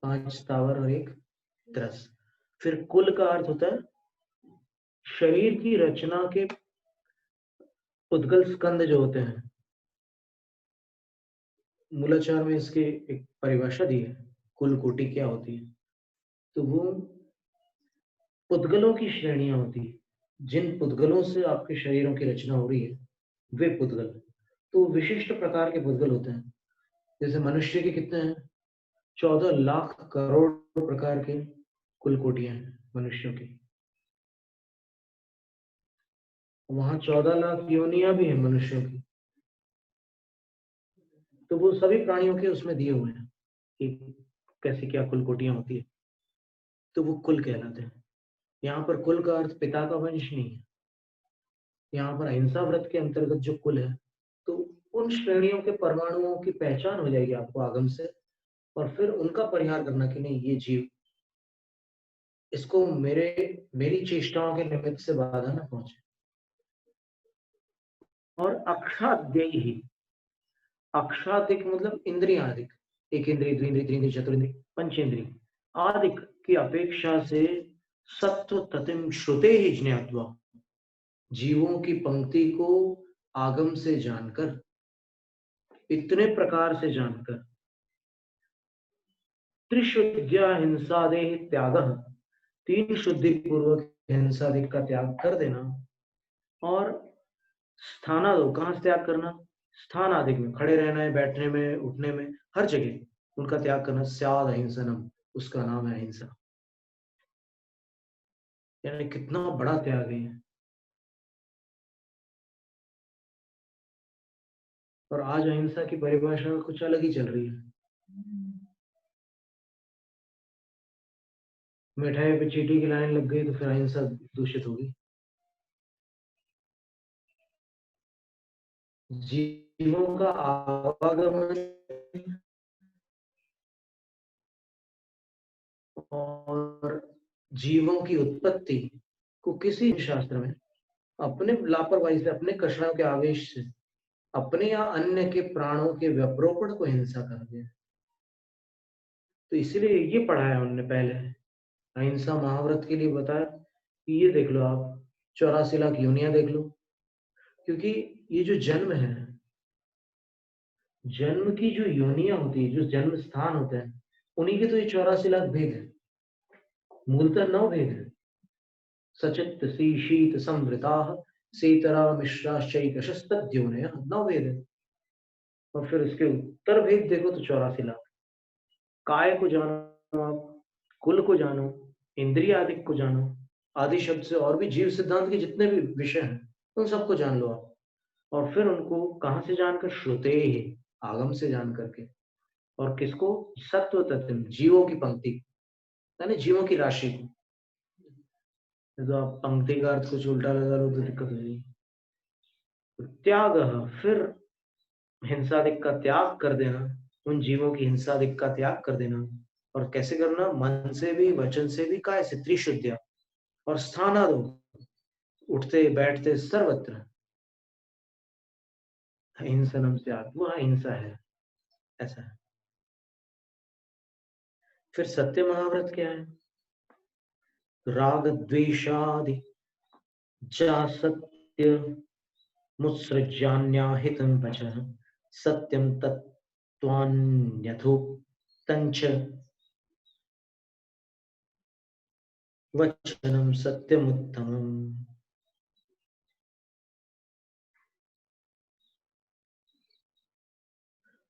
5 स्थावर और 1 तरस। फिर कुल का अर्थ होता है शरीर की रचना के उद्गल स्कंद जो होते हैं। मूलाचार में इसकी एक परिभाषा दी है, कुल कोटि क्या होती है। तो वो पुद्गलों की श्रेणियां होती है, जिन पुद्गलों से आपके शरीरों की रचना हो रही है वे पुद्गल। तो विशिष्ट प्रकार के पुद्गल होते हैं। जैसे मनुष्य के कितने हैं? 14 लाख करोड़ प्रकार के कुल कोटियां हैं मनुष्यों की। वहां 14 लाख योनियां भी हैं मनुष्यों की। तो वो सभी प्राणियों के उसमें दिए हुए हैं कि कैसी क्या कुल कोटियां होती है। तो वो कुल कहलाते हैं। यहाँ पर कुल का अर्थ पिता का वंश नहीं है। यहाँ पर अहिंसा व्रत के अंतर्गत जो कुल है, तो उन श्रेणियों के परमाणुओं की पहचान हो जाएगी आपको आगम से, और फिर उनका परिहार करना कि नहीं ये जीव, इसको मेरी चेष्टाओं के निमित्त से बाधा न पहुंचे। और अक्षाद्ययी, अक्षातिक मतलब इंद्रियादिक, एक इंद्रिय, द्विंद्रिय, त्रिंद्रिय, चतुर्ंद्रिय, पंचेंद्रिय आदिक की अपेक्षा से सत्व ततिम श्रुते ही ज्ञात्वा, जीवों की पंक्ति को आगम से जानकर, इतने प्रकार से जानकर, त्रिशुद्ध्या हिंसादेह त्यागः, 3 शुद्धि पूर्वक हिंसादिक का त्याग कर देना। और स्थानादो, कहां से त्याग करना? स्थान आदि में, खड़े रहना है, बैठने में, उठने में, हर जगह उनका त्याग करना। स्याद अहिंसनम, उसका नाम है अहिंसा। यानी कितना बड़ा त्याग है। और आज अहिंसा की परिभाषा कुछ अलग ही चल रही है। मिठाई पे चींटी की लाइन लग गई तो फिर अहिंसा दूषित होगी। जीवों का आवागमन और जीवों की उत्पत्ति को किसी शास्त्र में अपने लापरवाही से, अपने कषायों के आवेश से, अपने या अन्य के प्राणों के व्यपरोपण को हिंसा कहा गया। तो इसीलिए ये पढ़ाया उन्होंने पहले, अहिंसा महाव्रत के लिए बताया कि ये देख लो आप, 84 लाख योनियां देख लो। क्योंकि ये जो जन्म है, जन्म की जो योनियां होती है, जो जन्म स्थान होता है, उन्हीं के तो ये 84 लाख भेद है। मूलतः 9 भेद है। सचित सी शीत संवृता सेतरा मिश्राश्चैकशस्तद्योनयः, 9 भेद है। और फिर इसके उत्तर भेद देखो तो 84 लाख। काय को जानो आप, कुल को जानो, इंद्रिय आदि को जानो, आदि शब्द से और भी जीव सिद्धांत के जितने भी विषय हैं उन सबको जान लो आप। और फिर उनको कहां से जानकर? श्रुते ही, आगम से जान करके। और किसको? सत्व तत्व, जीवों की पंक्ति, यानी जीवों की राशि को। तो आप पंक्ति का अर्थ कुछ उल्टा लगा लो तो दिक्कत हो जाएगी। त्याग, फिर हिंसादिक का त्याग कर देना, उन जीवों की हिंसादिक का त्याग कर देना। और कैसे करना? मन से भी, वचन से भी, काय से, त्रिशुद्ध्या। और स्थानादो, उठते बैठते सर्वत्र, हिंसनम से वो अहिंसा है, ऐसा है। फिर सत्य महाव्रत क्या है? राग द्वेषादि जा सत्य मुत्सृज्यान्याहितं वचः सत्यं तत्त्वान्यथोक्तं च वचनं सत्यमुत्तमम्।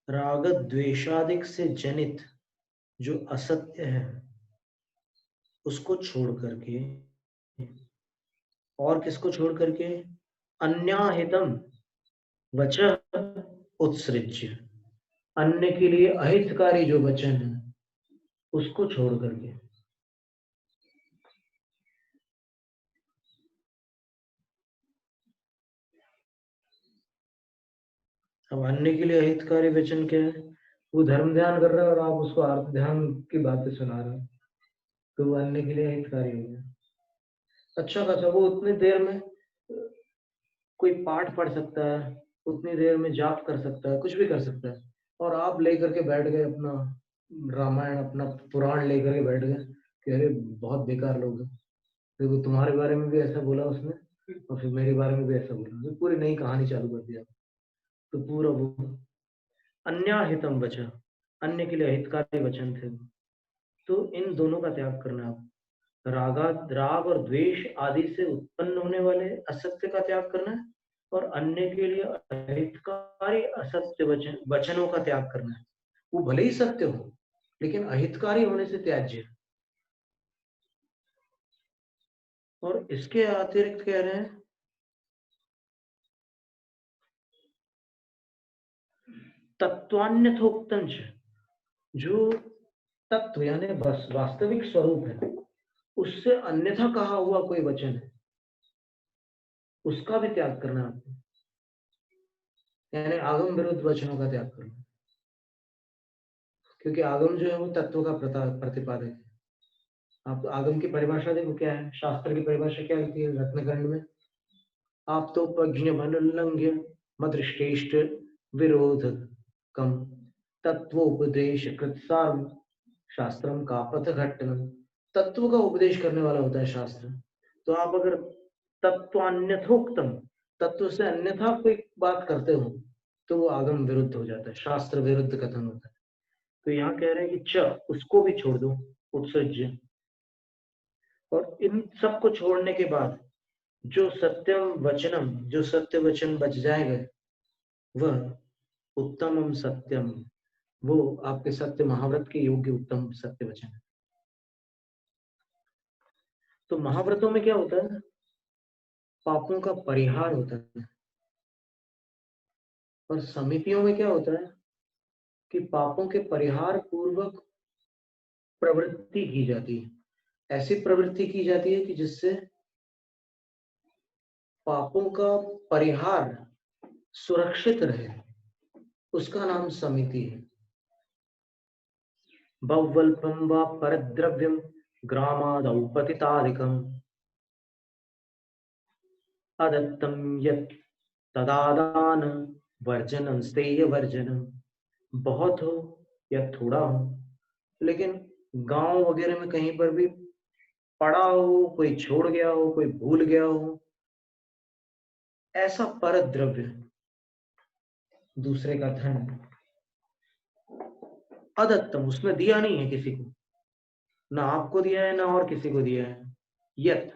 राग द्वेषादिक से जनित जो असत्य है उसको छोड़ करके, और किसको छोड़ करके? अन्याहितम वचः उत्सृज्य, अन्य के लिए अहितकारी जो वचन है उसको छोड़ करके। अब अन्य के लिए हितकारी वचन क्या है? वो धर्म ध्यान कर रहा है और आप उसको अर्थ ध्यान की बातें सुना रहे हो, तो वो अन्य के लिए हितकारी हो गया। अच्छा खासा वो उतनी देर में कोई पाठ पढ़ सकता है, उतनी देर में जाप कर सकता है, कुछ भी कर सकता है, और आप लेकर के बैठ गए अपना रामायण, अपना पुराण लेकर के बैठ गए कि अरे बहुत बेकार लोग हैं, देखो तुम्हारे बारे में भी ऐसा बोला उसने और फिर मेरे बारे में भी ऐसा बोला, तो पूरी नई कहानी चालू कर दिया। तो पूरा वो अन्याहितम वचन, अन्य के लिए हितकारी वचन थे। तो इन दोनों का त्याग करना। राग और द्वेष आदि से उत्पन्न होने वाले असत्य का त्याग करना है, और अन्य के लिए अहितकारी असत्य वचनों का त्याग करना है। वो भले ही सत्य हो लेकिन अहितकारी होने से त्याज्य है। और इसके अतिरिक्त कह रहे हैं तत्वान्यथोक्तंच, जो तत्व यानी बस वास्तविक स्वरूप है, उससे अन्यथा कहा हुआ कोई वचन है, उसका भी त्याग करना है आपको, यानी आगम विरुद्ध वचनों का त्याग करना। क्योंकि आगम जो है वो तत्व का प्रतिपादक है। आप आगम की परिभाषा देखो क्या है, शास्त्र की परिभाषा क्या लिखी है रत्नखंड में, आप तो प्रज्ञ मनोल्लंघ्य मदृष्टेष्ट विरोध कम तत्वोपदेश कृतसार शास्त्रम का पथघट्टनम। तत्व का उपदेश करने वाला होता है शास्त्र। तो आप अगर तत्वान्यथोक्तम, तत्व से अन्यथा कोई बात करते हो तो वो आगम विरुद्ध हो जाता है, शास्त्र विरुद्ध कथन होता है। तो यहाँ कह रहे हैं कि च उसको भी छोड़ दो, उत्सृज्य। और इन सब को छोड़ने के बाद जो सत्यम वचनम, जो सत्य वचन बच जाएगा वह उत्तमम सत्यम, वो आपके सत्य महाव्रत के योग्य उत्तम सत्य वचन है। तो महाव्रतों में क्या होता है, पापों का परिहार होता है, और समितियों में क्या होता है कि पापों के परिहार पूर्वक प्रवृत्ति की जाती है, ऐसी प्रवृत्ति की जाती है कि जिससे पापों का परिहार सुरक्षित रहे, उसका नाम समिति है। बहुवल्पम व परद्रव्यम ग्रामादौ पतितादिकम अदत्तम यत् तदादान वर्जनम स्तेय वर्जनम। बहुत हो या थोड़ा हो, लेकिन गांव वगैरह में कहीं पर भी पड़ा हो, कोई छोड़ गया हो, कोई भूल गया हो, ऐसा परद्रव्य, दूसरे का धन, अदत्तम, उसमें दिया नहीं है किसी को, ना आपको दिया है ना और किसी को दिया है, यत,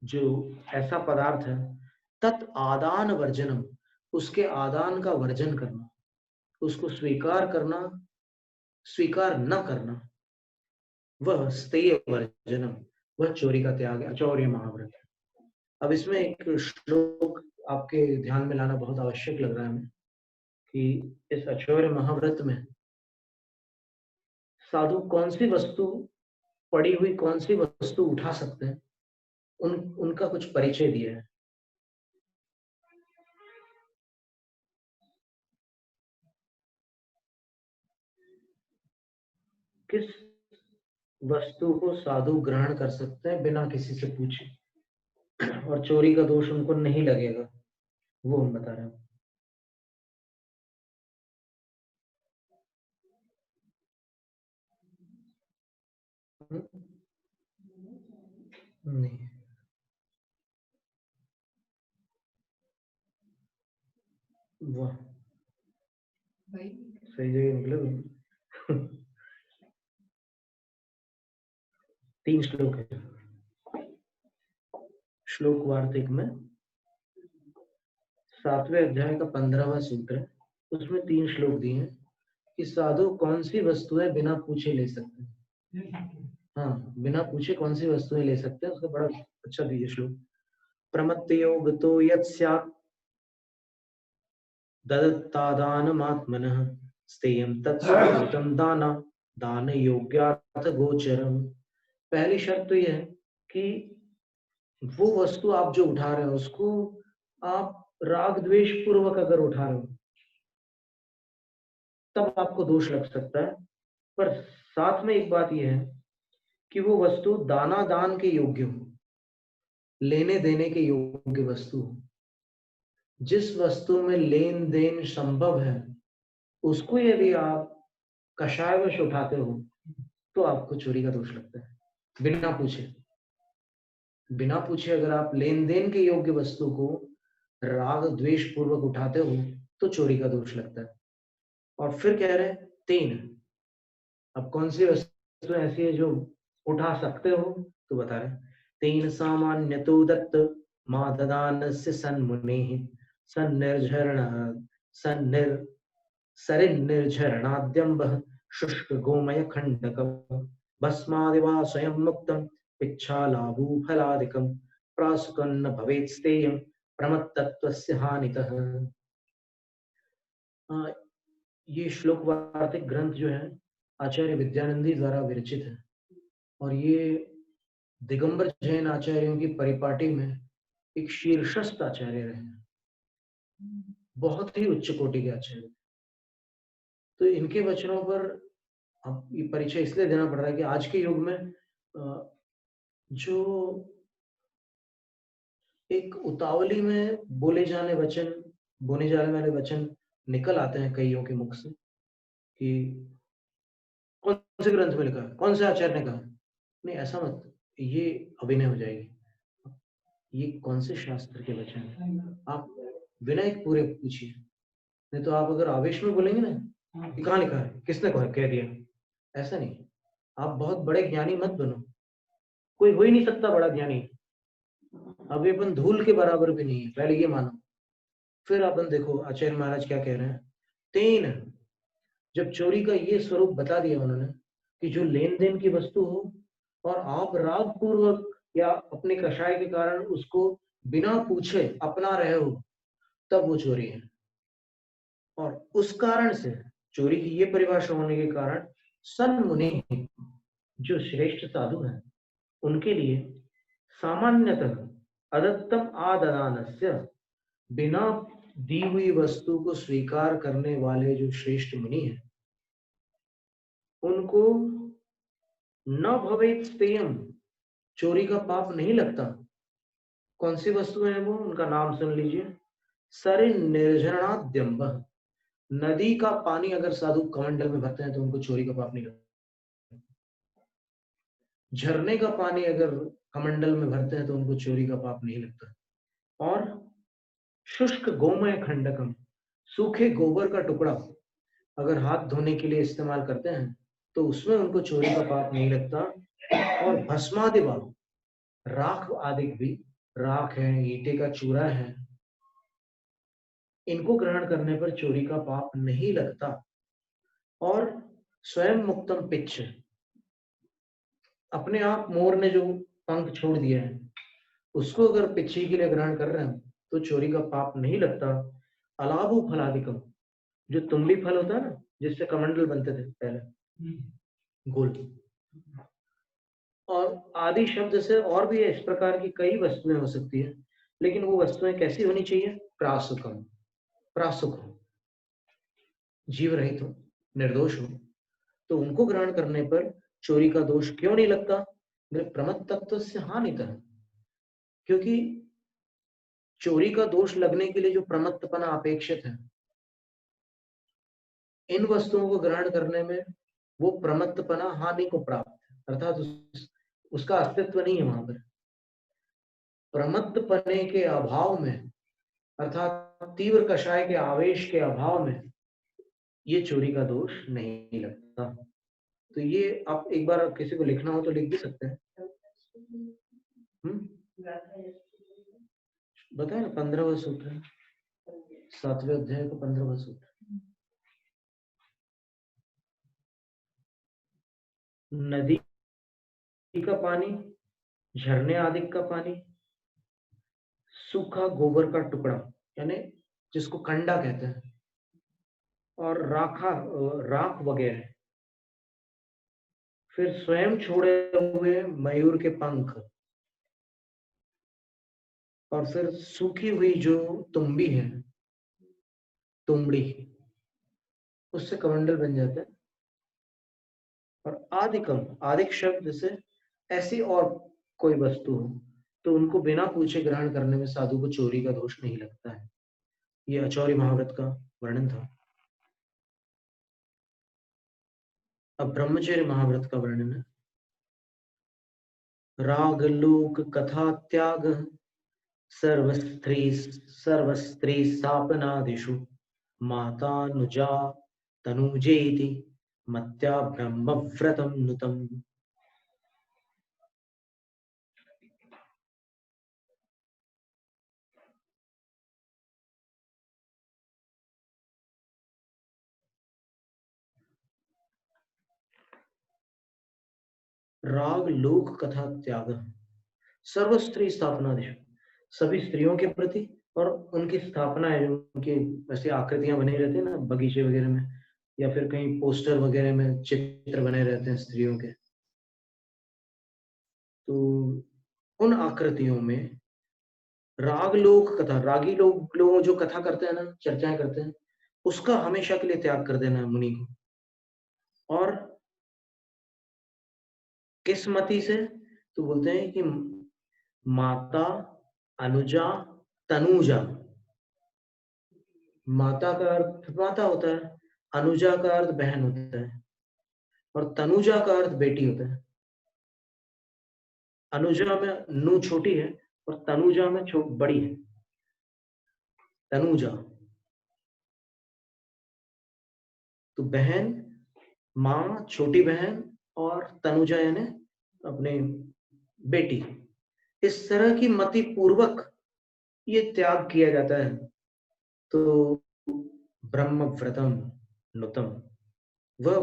जो ऐसा पदार्थ है, तत् आदान वर्जनम, उसके आदान का वर्जन करना, उसको स्वीकार करना, स्वीकार न करना, वह स्तेय वर्जनम, वह चोरी का त्याग है, अचौर्य महाव्रत है। अब इसमें एक श्लोक आपके ध्यान में लाना बहुत आवश्यक लग रहा है हमें कि इस अचौर्य महाव्रत में साधु कौन सी वस्तु, पड़ी हुई कौन सी वस्तु उठा सकते हैं, उनका कुछ परिचय दिया है। किस वस्तु को साधु ग्रहण कर सकते हैं बिना किसी से पूछे, और चोरी का दोष उनको नहीं लगेगा, वो हम बता रहे हैं। नहीं, वाह, सही जगह निकले। 3 श्लोक है श्लोक वार्तिक में, 7वें अध्याय का 15वां सूत्र है, उसमें 3 श्लोक दिए हैं कि साधु कौन सी वस्तुएं बिना पूछे ले सकते हैं। हाँ, बिना पूछे कौन सी वस्तुएं ले सकते हैं, उसका बड़ा अच्छा दीजिए श्लोक। प्रमत्तयोगतो यत् स्यात् ददत्तादानमात्मनः स्तेयं तत्सुकृतं दाना दान योग्यार्थ गोचरम। पहली शर्त तो यह है कि वो वस्तु आप जो उठा रहे हो उसको आप राग द्वेष पूर्वक अगर उठा रहे हो तब आपको दोष लग सकता है। पर साथ में एक बात यह है कि वो वस्तु दाना दान के योग्य हो, लेने देने के योग्य वस्तु हो। जिस वस्तु में लेन देन संभव है उसको यदि आप कषायवश उठाते हो तो आपको चोरी का दोष लगता है। बिना पूछे, बिना पूछे अगर आप लेन देन के योग्य वस्तु को राग द्वेष पूर्वक उठाते हो तो चोरी का दोष लगता है। और फिर कह रहे हैं 3। अब कौन सी वस्तु ऐसी है जो उठा सकते हो, तो बता रहे 3 सामान्यतो दत्त माददानस्य सन्मुनेः सन्निर्झरण सन्निर सरिन्निर्झरणाद्यम्बः शुष्क गोमय खण्डकम् भस्मादिवा स्वयं मुक्तं पिच्छालाभूफलादिकं प्रासुकन्न भवेत्स्तेयं प्रमत्तत्वस्य हानितः। ये श्लोक वार्तिक ग्रंथ जो है आचार्य विद्यानंदी द्वारा विरचित है और ये दिगंबर जैन आचार्यों की परिपाटी में एक शीर्षस्थ आचार्य रहे हैं, बहुत ही उच्च कोटि के आचार्य। तो इनके वचनों पर अब ये परिचय इसलिए देना पड़ रहा है कि आज के युग में जो एक उतावली में बोले जाने वाले वचन निकल आते हैं कईयों के मुख से कि कौन से ग्रंथ में लिखा है, कौन से आचार्य ने कहा। नहीं, ऐसा मत, ये अभिनय हो जाएगी। ये कौन से शास्त्र के वचन है, आप बिना एक पूरे पूछिए। नहीं तो आप अगर आवेश में बोलेंगे ना कि कहाँ लिखा है, किसने कह दिया, ऐसा नहीं। आप बहुत बड़े ज्ञानी मत बनो, कोई हो ही नहीं सकता बड़ा ज्ञानी। अभी अपन धूल के बराबर भी नहीं है, पहले ये मानो। फिर अपन देखो आचार्य महाराज क्या कह रहे हैं। 3, जब चोरी का ये स्वरूप बता दिया उन्होंने कि जो लेन देन की वस्तु हो और आप राग पूर्वक या अपने कषाय के कारण उसको बिना पूछे अपना रहे हो, तब वो चोरी है। और उस कारण से चोरी की ये परिभाषा होने के कारण सन्मुनि, जो श्रेष्ठ साधु हैं, उनके लिए सामान्यतः अदत्तम आददानस्य, बिना दी हुई वस्तु को स्वीकार करने वाले जो श्रेष्ठ मुनि हैं उनको न भवेत् स्तेयम, चोरी का पाप नहीं लगता। कौन सी वस्तु है वो, उनका नाम सुन लीजिए। सरिन निर्झरणाद्यम्ब, नदी का पानी अगर साधु कमंडल में भरते हैं तो उनको चोरी का पाप नहीं लगता। झरने का पानी अगर कमंडल में भरते हैं तो उनको चोरी का पाप नहीं लगता। और शुष्क गोमय खंडकम, सूखे गोबर का टुकड़ा अगर हाथ धोने के लिए इस्तेमाल करते हैं तो उसमें उनको चोरी का पाप नहीं लगता। और भस्मादिवा, राख आदि भी, राख है, ईंटे का चूरा है, इनको ग्रहण करने पर चोरी का पाप नहीं लगता। और स्वयं मुक्तम पिच्छ, अपने आप मोर ने जो पंख छोड़ दिया है उसको अगर पिच्छी के लिए ग्रहण कर रहे हैं तो चोरी का पाप नहीं लगता। अलाभु फलादिकम, जो तुम्बी फल होता है ना जिससे कमंडल बनते थे पहले, गोल। और आदि शब्द से और भी इस प्रकार की कई वस्तुएं हो सकती है, लेकिन वो वस्तुएं कैसी होनी चाहिए, प्रासुकम, प्रासुक हो, जीव रहित हो, निर्दोष हो, तो उनको ग्रहण करने पर चोरी का दोष क्यों नहीं लगता। प्रमत्त तत्व से हानितः, क्योंकि चोरी का दोष लगने के लिए जो प्रमत्तपना अपेक्षित है, इन वस्तुओं को ग्रहण करने में वो प्रमत्तपना हानि को प्राप्त है, अर्थात उसका अस्तित्व नहीं है वहां पर। प्रमत्तपने के अभाव में, अर्थात तीव्र कषाय के आवेश के अभाव में ये चोरी का दोष नहीं लगता। तो ये आप एक बार किसी को लिखना हो तो लिख भी सकते हैं। बताए ना 15वां सूत्र है, 7वें अध्याय का 15वां सूत्र। नदी का पानी, झरने आदि का पानी, सूखा गोबर का टुकड़ा यानी जिसको कंडा कहते हैं, और राख वगैरह, फिर स्वयं छोड़े हुए मयूर के पंख, और फिर सूखी हुई जो तुम्बी है, तुमड़ी, उससे कमंडल बन जाता है। और आदिकम, आदिक शब्द से ऐसी और कोई वस्तु हो तो उनको बिना पूछे ग्रहण करने में साधु को चोरी का दोष नहीं लगता है। ये अचौरी महाव्रत का वर्णन था। अब ब्रह्मचर्य महाव्रत का वर्णन है। राग लोक कथा त्याग सर्वस्त्री स्थापनादिषु मातानुजा तनुजेति मत्या ब्रह्मव्रतम नुतम। राग लोक कथा त्याग सर्व स्त्री स्थापना दिशा, सभी स्त्रियों के प्रति और उनकी स्थापना है, उनकी ऐसी आकृतियां बनी रहती है ना बगीचे वगैरह में, या फिर कहीं पोस्टर वगैरह में चित्र बने रहते हैं स्त्रियों के, तो उन आकृतियों में राग लोक कथा, रागी लोग जो कथा करते हैं ना, चर्चाएं करते हैं, उसका हमेशा के लिए त्याग कर देना है मुनि को। और किस मति से, तो बोलते हैं कि माता, अनुजा, तनुजा। माता का अर्थ माता होता है, अनुजा का अर्थ बहन होता है, और तनुजा का अर्थ बेटी होता है। अनुजा में नू छोटी है और तनुजा में बड़ी है, तनुजा। तो बहन, माँ, छोटी बहन, और तनुजा यानी अपने बेटी। इस तरह की मति पूर्वक ये त्याग किया जाता है तो ब्रह्मव्रतम नुतम, वह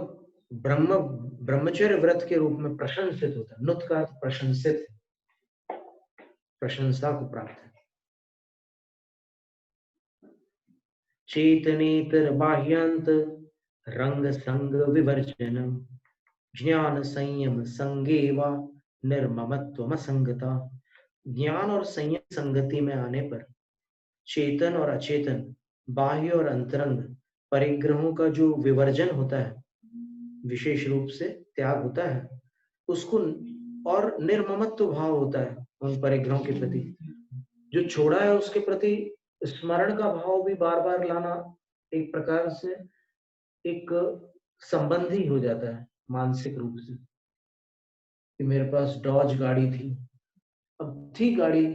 ब्रह्मचर्य व्रत के रूप में प्रशंसित होता है। नुत का प्रशंसित, प्रशंसा को प्राप्त है। चेतनेतर बाह्यांत रंग संग विवर्जनम ज्ञान संयम संगेवा निर्ममत्व संगता। ज्ञान और संयम संगति में आने पर चेतन और अचेतन, बाह्य और अंतरंग परिग्रहों का जो विवर्जन होता है, विशेष रूप से त्याग होता है उसको, और निर्ममत्व भाव होता है उन परिग्रहों के प्रति। जो छोड़ा है उसके प्रति स्मरण का भाव भी बार बार लाना एक प्रकार से एक संबंध ही हो जाता है मानसिक रूप से। कि मेरे पास डॉज गाड़ी थी, अब थी गाड़ी,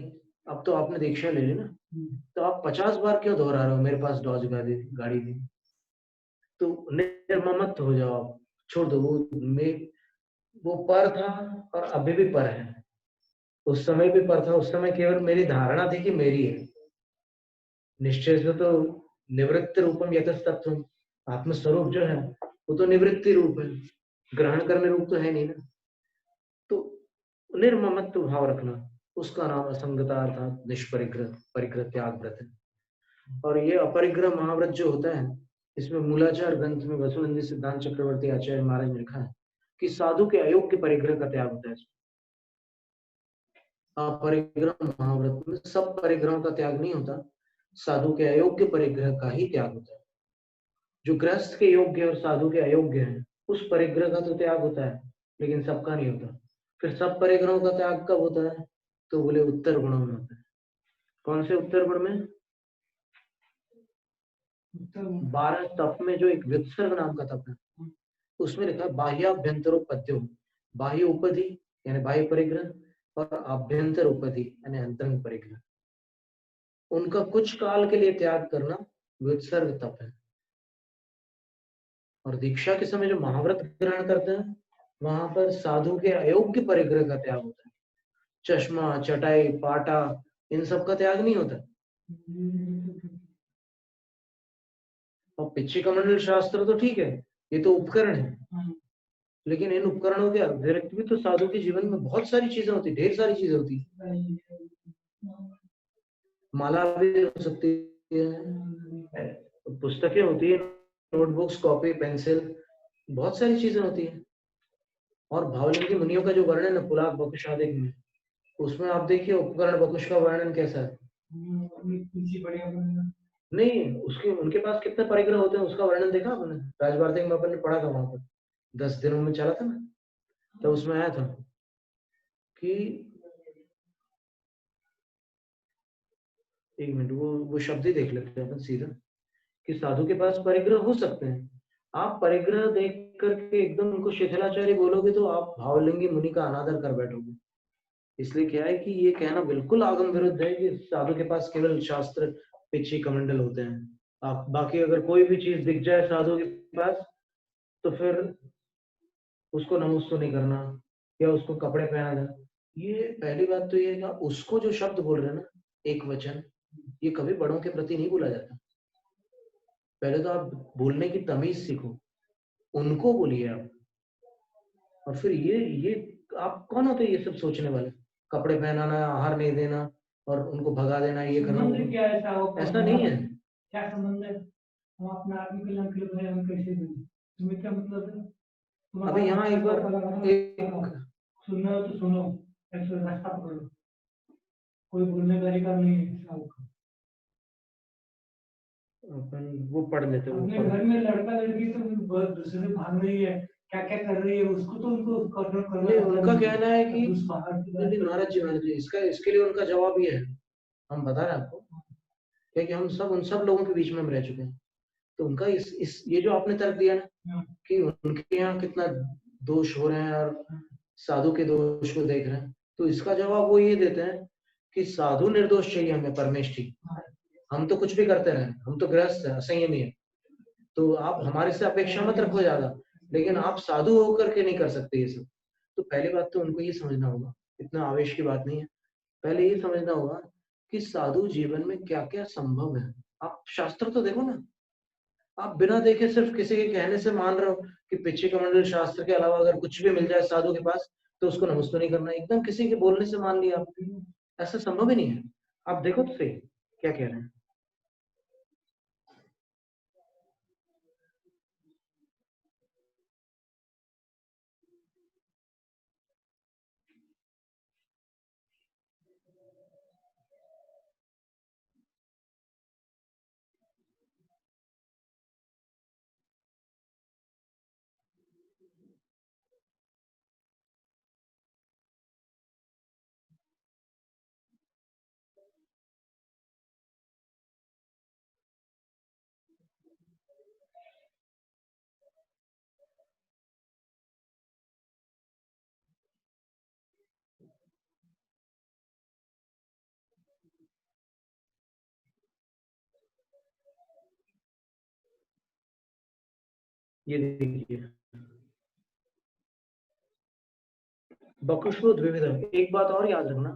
अब तो आपने दीक्षा ले ली ना, तो आप 50 बार क्यों दोहरा रहे हो मेरे पास डॉज गाड़ी थी। तो निर्ममत्व हो जाओ आप, छोड़ दो। वो पर था और अभी भी पर है, उस समय भी पर था, उस समय केवल मेरी धारणा थी कि मेरी है। निश्चय से तो निवृत्त रूपम यतस्तत्वम, आत्मस्वरूप जो है वो तो निवृत्ति रूप है, ग्रहण करने रूप तो है नहीं ना। तो निर्ममत्व भाव रखना, उसका नाम असंगता अर्थात निष्परिग्रह, परिग्रह त्याग व्रत है। और ये अपरिग्रह महाव्रत जो होता है, इसमें मूलाचार ग्रंथ में वसुनंदी सिद्धांत चक्रवर्ती आचार्य महाराज ने लिखा है कि साधु के अयोग्य परिग्रह का त्याग होता है। अपरिग्रह महाव्रत में सब परिग्रहों का त्याग नहीं होता, साधु के अयोग्य परिग्रह का ही त्याग होता है। जो ग्रस्त के योग्य और साधु के अयोग्य है, उस परिग्रह का तो त्याग होता है, लेकिन सबका नहीं होता। फिर सब परिग्रहों का त्याग कब होता है, तो बोले उत्तर गुणों में होता है। कौन से उत्तर गुण में? 12 तप में जो एक व्युत्सर्ग नाम का तप है, उसमें लिखा बाह्याभ्यंतरोपद्यो, बाह्य उपधि यानी बाह्य परिग्रह, और आभ्यंतर उपधि यानी अंतरंग परिग्रह, उनका कुछ काल के लिए त्याग करना व्युत्सर्ग तप है। और दीक्षा के समय जो महाव्रत ग्रहण करते हैं, वहां पर साधु के अयोग्य परिग्रह का त्याग होता है। चश्मा, चटाई, पाटा, इन सब का त्याग नहीं होता। और पिछी कमंडल शास्त्र तो ठीक है, ये तो उपकरण है, लेकिन इन उपकरणों के अतिरिक्त भी तो साधु के जीवन में बहुत सारी चीजें होती, ढेर सारी चीजें होती। माला भी हो सकती है, पुस्तकें होती है, नोटबुक्स, कॉपी, पेंसिल, बहुत सारी चीजें होती है। और भावलिंगी मुनियों का जो वर्णन है पुलाक बकुश आदि में, उसमें आप देखिए उपकरण बकुश का वर्णन कैसा है। नहीं, उसके उनके पास कितने परिग्रह होते हैं उसका वर्णन देखा आपने? राजवार्तिक में अपन ने पढ़ा था वहां पर, 10 दिनों में चला था ना, तो उसमें आया था कि एक मिनट, वो शब्द ही देख लेते हैं अपन सीधा, कि साधु के पास परिग्रह हो सकते हैं। आप परिग्रह देख करके एकदम उनको शिथिलाचार्य बोलोगे तो आप भावलिंगी मुनि का अनादर कर बैठोगे। इसलिए क्या है कि ये कहना बिल्कुल आगम विरुद्ध है कि साधु के पास केवल शास्त्र पिछी कमंडल होते हैं। आप बाकी अगर कोई भी चीज दिख जाए साधु के पास तो फिर उसको नमस्ते नहीं करना या उसको कपड़े पहना देना। ये पहली बात तो ये है कि उसको जो शब्द बोल रहे हैं ना, एक वचन, ये कभी बड़ों के प्रति नहीं बोला जाता। पहले तो आप बोलने की तमीज सीखो, उनको बोलिए आप। और फिर ये आप कौन होते हैं ये सब सोचने वाले? कपड़े पहनाना, आहार नहीं देना और उनको भगा देना, ये करना, क्या ऐसा नहीं है। क्या संबंध है? हम अपना आदमी कल्याण के लिए हम कैसे दें? तुम्हें क्या मतलब है? अभी यहाँ एक बार सुनना हो तो सुनो, ऐसे रास्ता पकड़ो, कोई बोलने का अधिकार नहीं है सबका। अपन वो पढ़ लेते हैं, अपने घर में लड़का लड़की तो दूसरे भाग रही है, क्या क्या कर रही है उसको तो उनको करना उनका कहना है कि नहीं महाराज जी इसका इसके लिए उनका जवाब ये है, हम बता रहे हैं आपको, क्योंकि हम सब उन सब लोगों के बीच में हम रह चुके हैं। तो उनका इस ये जो आपने तर्क दिया ना कि उनके यहाँ कितना दोष हो रहे हैं और साधु के दोष को देख रहे हैं, तो इसका जवाब वो ये देते हैं कि साधु निर्दोष चाहिए हमें परमेष्ठी, हम तो कुछ भी करते रहे, हम तो गृहस्थ है, असंयमी है, तो आप हमारे से अपेक्षा मत रखो ज्यादा, लेकिन आप साधु होकर के नहीं कर सकते ये सब। तो पहली बात तो उनको ये समझना होगा, इतना आवेश की बात नहीं है, पहले ये समझना होगा कि साधु जीवन में क्या क्या संभव है। आप शास्त्र तो देखो ना, आप बिना देखे सिर्फ किसी के कहने से मान रहे हो कि पिछे कमंडल शास्त्र के अलावा अगर कुछ भी मिल जाए साधु के पास तो उसको नमस्ते नहीं करना, एकदम किसी के बोलने से मान लिया आप, ऐसा संभव ही नहीं है। आप देखो तो सही क्या कह रहे हैं। ये देखिए बकुशो द्विविध, एक बात और याद रखना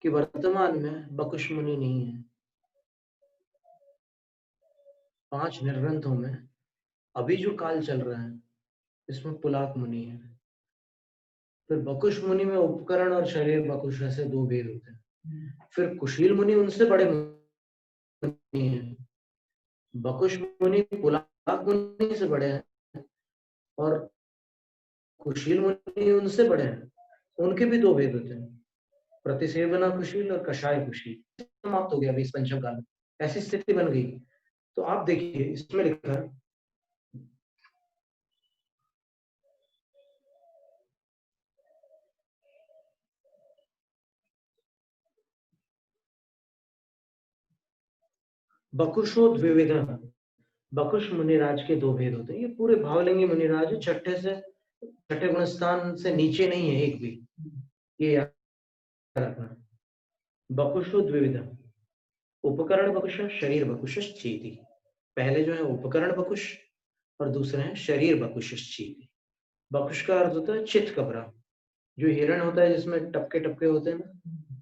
कि वर्तमान में बकुश मुनि नहीं है, 5 निर्ग्रंथों में अभी जो काल चल रहा है इसमें पुलाक मुनि है। फिर बकुश मुनि में उपकरण और शरीर बकुश से 2 भेद होते हैं। फिर कुशील मुनि उनसे बड़े मुनि हैं, बकुश मुनि पुलाक मुनि से बड़े हैं और कुशील मुनि उनसे बड़े हैं, उनके भी 2 भेद होते हैं, प्रतिसेवना कुशील और कषाय कुशील। समाप्त हो गया अभी इस पंचम काल में, ऐसी स्थिति बन गई। तो आप देखिए इसमें लिखा है बकुशो द्विविध, बकुश मुनिराज के 2 भेद होते हैं। ये पूरे भावलिंगी मुनिराज छठे गुणस्थान से नीचे नहीं है एक भी, ये याद रखना। बकुशो द्विविध, उपकरण बकुश, शरीर बकुश चेति। पहले जो है उपकरण बकुश और दूसरे हैं शरीर बकुश चेति। बकुश का अर्थ होता है चित कबरा, जो हिरण होता है जिसमें टपके टपके होते हैं ना,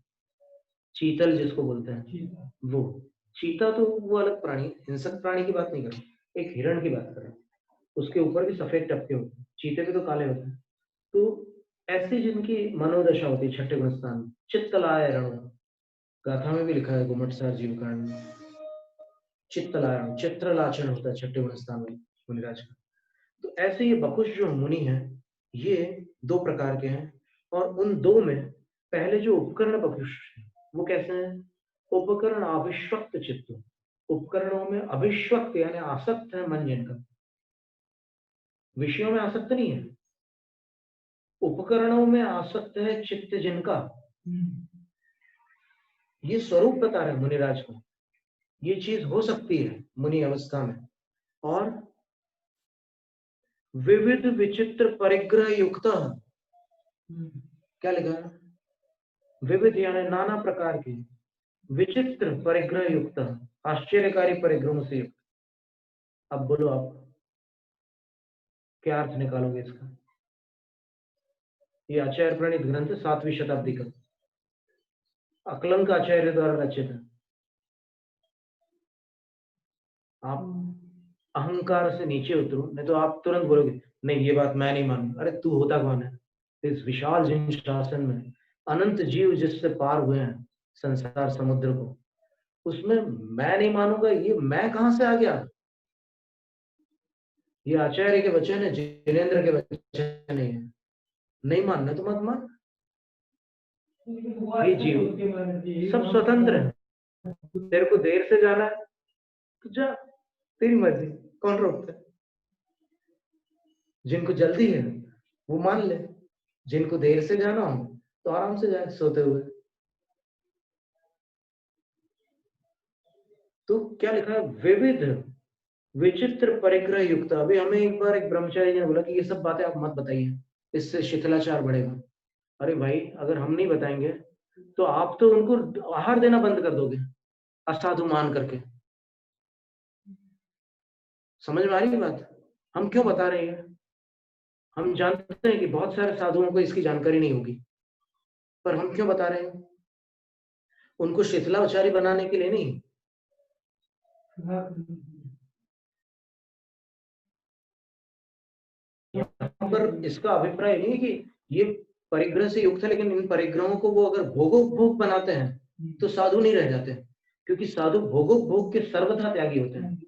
चीतल जिसको बोलते हैं वो। चीता तो वो अलग प्राणी, हिंसक प्राणी की बात नहीं कर रहा, एक हिरण की बात कर रहा हूँ, उसके ऊपर भी सफेद टपके होते हैं, चीते पे तो काले होते हैं। तो ऐसी जिनकी मनोदशा होती है छठे गुण स्थान में, चित्तलायरण, गाथा में भी लिखा है गुमटसार जीव कांड में, चित्तलायरण चित्रलाचन होता है छठे गुण स्थान में मुनिराज का। तो ऐसे ये बकुश जो मुनि है, ये दो प्रकार के हैं, और उन दो में पहले जो उपकरण पक्ष है वो कैसे हैं? उपकरण अविश्वक्त चित्त, उपकरणों में अविश्वक्त यानी आसक्त है मन जिनका, विषयों में आसक्त नहीं है, उपकरणों में आसक्त है चित्त जिनका। ये स्वरूप बता रहे मुनिराज को, ये चीज हो सकती है मुनि अवस्था में। और विविध विचित्र परिग्रह युक्त, क्या लिखा है? विविध यानी नाना प्रकार के, विचित्र परिग्रह युक्त, आश्चर्यकारी परिग्रहों से युक्त। अब बोलो आप क्या अर्थ निकालोगे इसका? ये आचार्य प्रणीत ग्रंथ 7वीं शताब्दी का अकलंक आचार्य द्वारा रचित है। आप अहंकार से नीचे उतरो, नहीं तो आप तुरंत बोलोगे नहीं ये बात मैं नहीं मानूंगा। अरे तू होता कौन है? इस विशाल जिन शासन में अनंत जीव जिससे पार हुए हैं संसार समुद्र को, उसमें मैं नहीं मानूंगा, ये मैं कहां से आ गया? ये आचार्य के वचन है, जिनेन्द्र के वचन नहीं है। नहीं मानना तो मत मान। ये जीव सब स्वतंत्र है, तेरे को देर से जाना है तो जा, तेरी मर्जी, कौन रोकता है? जिनको जल्दी है वो मान ले, जिनको देर से जाना हो तो आराम से जाए सोते हुए। तो क्या लिखा है? विविध विचित्र परिग्रह युक्त। अभी हमें एक बार एक ब्रह्मचारी ने बोला कि ये सब बातें आप मत बताइए, इससे शिथिलाचार बढ़ेगा। अरे भाई अगर हम नहीं बताएंगे तो आप तो उनको आहार देना बंद कर दोगे असाधु मान करके। समझ में आ रही है बात? हम क्यों बता रहे हैं? हम जानते हैं कि बहुत सारे साधुओं को इसकी जानकारी नहीं होगी, पर हम क्यों बता रहे हैं? उनको शिथिलाचारी बनाने के लिए नहीं। यहाँ पर इसका अभिप्राय नहीं है कि ये परिग्रह से युक्त है, लेकिन इन परिग्रहों को वो अगर भोगोपभोग बनाते हैं तो साधु नहीं रह जाते, क्योंकि साधु भोगोपभोग के सर्वथा त्यागी होते हैं।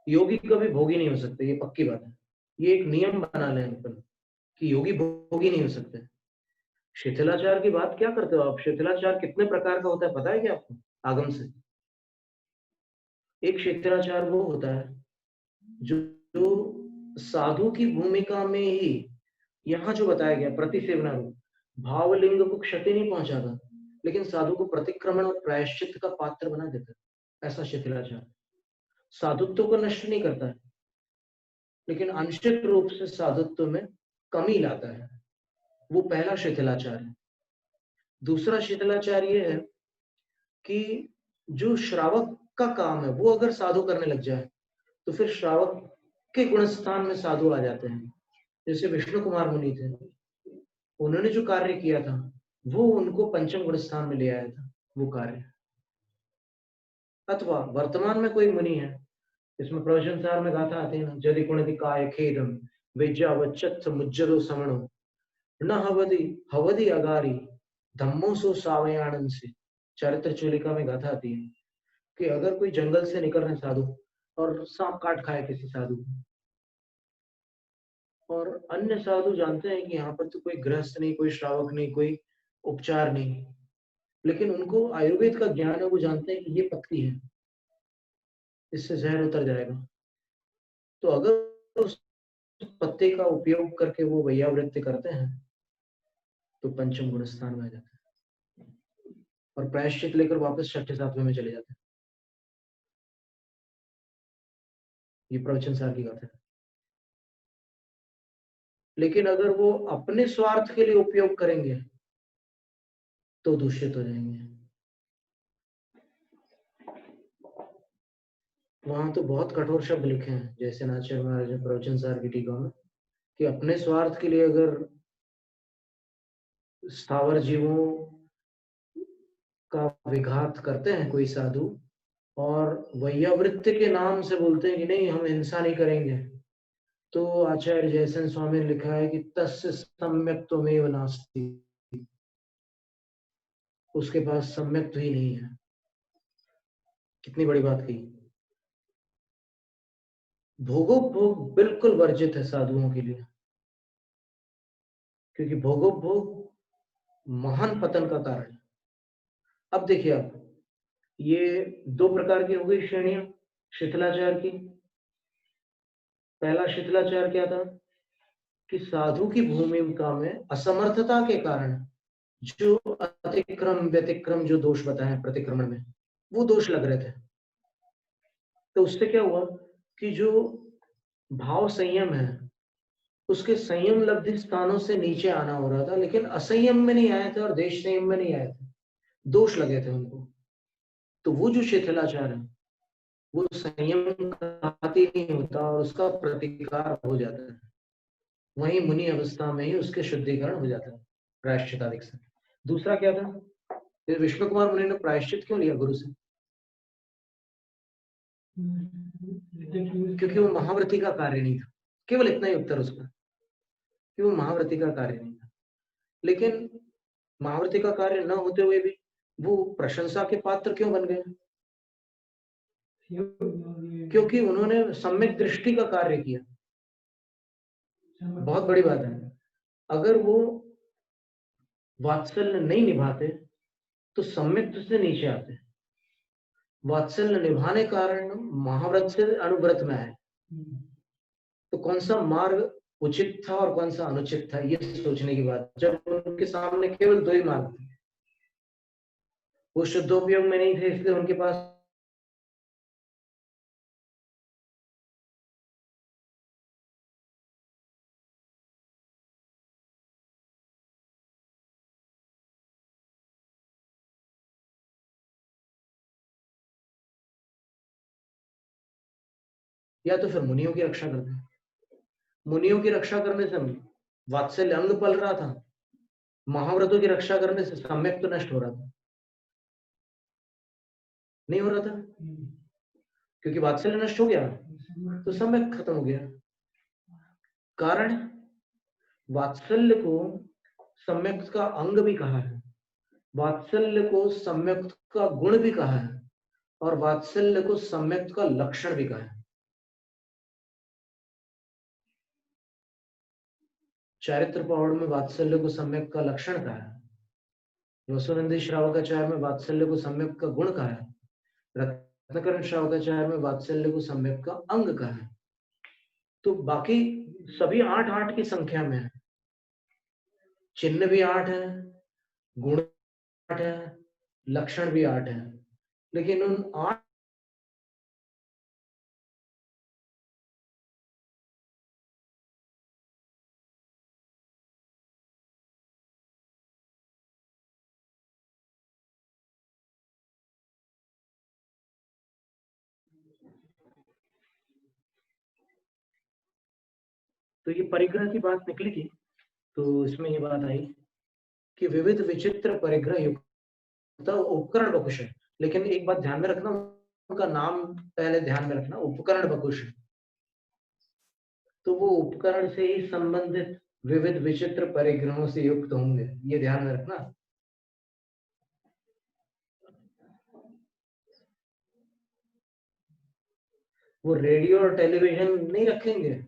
योगी कभी भोगी नहीं हो सकते, ये पक्की बात है। ये एक नियम बना लें अपन कि योगी भोगी नहीं हो सकते। शिथिलाचार की बात क्या करते हो आप? शिथिलाचार कितने प्रकार का होता है पता है क्या आपको? आगम से एक शिथिलाचार वो होता है जो साधु की भूमिका में ही, यहाँ जो बताया गया प्रतिसेवना रूप, भावलिंग को क्षति नहीं पहुंचाता, लेकिन साधु को प्रतिक्रमण और प्रायश्चित का पात्र बना देता है। ऐसा शिथिलाचार साधुत्व को नष्ट नहीं करता है, लेकिन आंशिक रूप से साधुत्व में कमी लाता है। वो पहला शिथिलाचार है। दूसरा शिथिलाचार ये है कि जो श्रावक का काम है वो अगर साधु करने लग जाए तो फिर श्रावक के गुणस्थान में साधु आ जाते हैं। जैसे विष्णु कुमार मुनि थे, उन्होंने जो कार्य किया था वो उनको पंचम गुणस्थान में ले आया था वो कार्य। अथवा वर्तमान में कोई मुनि है, इसमें प्रवचन सार में गाथा आती है ना, यदि कुणति काय खेदम विद्यावच्चत् मुज्जरो समणो न हवदि हवदि अगारी धम्मो सो सावयानन से। चरित्र चूलिका में गाथा आती है कि अगर कोई जंगल से निकल रहे साधु और सांप काट खाए किसी साधु, और अन्य साधु जानते हैं कि यहाँ पर तो कोई गृहस्थ नहीं, कोई श्रावक नहीं, कोई उपचार नहीं, लेकिन उनको आयुर्वेद का ज्ञान है, वो जानते हैं कि ये पत्ती है, इससे जहर उतर जाएगा। तो अगर उस पत्ते का उपयोग करके वो वैयावृत्ति करते हैं तो पंचम गुण स्थान में आ जाते हैं और प्रायश्चित लेकर वापस छठे सातवें में चले जाते हैं। ये प्रवचन सार की बात है। लेकिन अगर वो अपने स्वार्थ के लिए उपयोग करेंगे तो दूषित हो जाएंगे। वहां तो बहुत कठोर शब्द लिखे हैं, जैसे नाचार्य महाराज ने प्रवचन सार की टीका में, कि अपने स्वार्थ के लिए अगर स्थावर जीवों का विघात करते हैं कोई साधु और वैयावृत्ति के नाम से बोलते हैं कि नहीं हम हिंसा नहीं करेंगे, तो आचार्य जयसेन स्वामी ने लिखा है कि तस्य सम्यक्त्वमेव नास्ति, उसके पास सम्यक्त्व ही नहीं है। कितनी बड़ी बात कही। भोगोपभोग बिल्कुल वर्जित है साधुओं के लिए, क्योंकि भोगोपभोग महान पतन का कारण है। अब देखिए आप, ये दो प्रकार की हो गई श्रेणियां शिथिलाचार की। पहला शिथिलाचार क्या था कि साधु की भूमिका में असमर्थता के कारण जो अतिक्रम व्यतिक्रम जो दोष बताए प्रतिक्रमण में, वो दोष लग रहे थे। तो उससे क्या हुआ कि जो भाव संयम है उसके संयम लब्धि स्थानों से नीचे आना हो रहा था, लेकिन असंयम में नहीं आए थे और देश संयम में नहीं आए थे, दोष लगे थे उनको। तो वो जो शिथिलाचार है वो संयम घाती नहीं होता और उसका प्रतिकार हो जाता है, वही मुनि अवस्था में ही उसके शुद्धिकरण हो जाता है प्रायश्चितादिक से। दूसरा क्या था, फिर विष्णु कुमार मुनि ने प्रायश्चित क्यों लिया गुरु से? क्योंकि वो महाव्रती का कार्य नहीं था। केवल इतना ही उत्तर उसका, कि वो महाव्रती का कार्य नहीं था। लेकिन महाव्रती का कार्य न होते हुए भी वो प्रशंसा के पात्र क्यों बन गए? क्योंकि उन्होंने सम्यक दृष्टि का कार्य किया। बहुत बड़ी बात है। अगर वो वात्सल्य नहीं निभाते तो सम्यक से नीचे आते। वात्सल्य निभाने कारण महाव्रत से अनुव्रत में आए। तो कौन सा मार्ग उचित था और कौन सा अनुचित था, ये सोचने की बात। जब उनके सामने केवल दो ही मार्ग थे, वो शुद्धोपयोग में नहीं थे, इसलिए उनके पास या तो फिर मुनियों की रक्षा करते। मुनियों की रक्षा करने से वात्सल्य अंग पल रहा था, महाव्रतों की रक्षा करने से सम्यक तो नष्ट हो रहा था, नहीं हो रहा था। क्योंकि वात्सल्य नष्ट हो गया तो सम्यक खत्म हो गया। कारण वात्सल्य को सम्यक का अंग भी कहा है, वात्सल्य को सम्यक का गुण भी कहा है, और वात्सल्य को सम्यक का लक्षण भी कहा है। चारित्र पौड़ में वात्सल्य को सम्यक का लक्षण कहा है, वसुनंदी श्रावकाचार्य में वात्सल्य को सम्यक का गुण कहा है, रत्नकरण श्रावकाचार्य में वात्सल्य को सम्यक का अंग कहा है। तो बाकी सभी 8-8 की संख्या में है, चिन्ह भी 8 है, गुण 8 है, लक्षण भी 8 है, लेकिन उन 8 तो ये परिग्रह की बात निकली थी। तो इसमें ये बात आई कि विविध विचित्र परिग्रह युक्त उपकरण बकुश है। लेकिन एक बात ध्यान में रखना, उनका नाम पहले ध्यान में रखना, उपकरण बकुश है। तो वो उपकरण से ही संबंधित विविध विचित्र परिग्रहों से युक्त होंगे, ये ध्यान में रखना। वो रेडियो और टेलीविजन नहीं रखेंगे,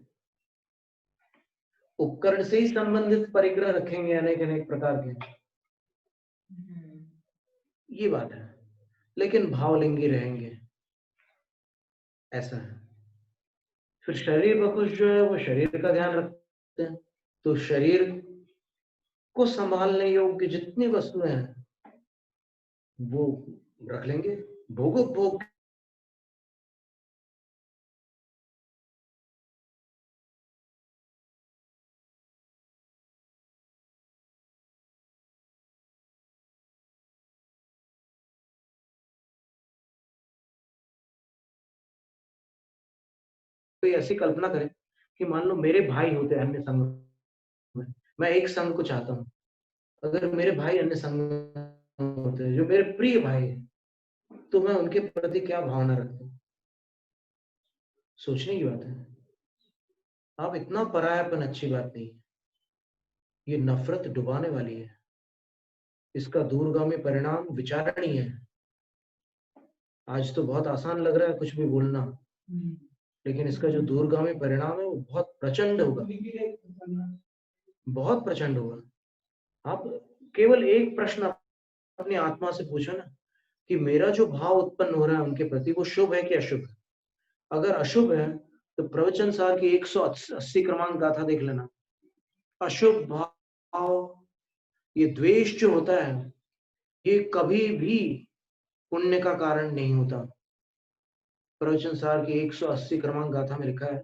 उपकरण से ही संबंधित परिग्रह रखेंगे, अनेक अनेक प्रकार के, ये बात है। लेकिन भावलिंगी रहेंगे, ऐसा है। फिर शरीर बकुश जो है वो शरीर का ध्यान रखते हैं, तो शरीर को संभालने योग्य जितनी वस्तुएं हैं वो रख लेंगे। भोगोपभोग कोई ऐसी कल्पना करें कि मान लो मेरे भाई होते हैं अन्य संघ में, मैं एक संघ को चाहता हूँ। अगर मेरे भाई अन्य संघ में होते हैं जो मेरे प्रिय भाई है, तो मैं उनके प्रति क्या भावना रखता हूँ, सोचने की बात है। आप इतना परायापन अच्छी बात नहीं है, ये नफरत डुबाने वाली है, इसका दूरगामी परिणाम विचारणीय है। आज तो बहुत आसान लग रहा है कुछ भी बोलना, लेकिन इसका जो दूरगामी परिणाम है वो बहुत प्रचंड होगा, बहुत प्रचंड होगा। आप केवल एक प्रश्न अपनी आत्मा से पूछो ना कि मेरा जो भाव उत्पन्न हो रहा है उनके प्रति वो शुभ है कि अशुभ है। अगर अशुभ है तो प्रवचन सार की 180 क्रमांक गाथा देख लेना। अशुभ भाव, ये द्वेष जो होता है ये कभी भी पुण्य का कारण नहीं होता। प्रवचन सार की 180 क्रमांक गाथा में लिखा है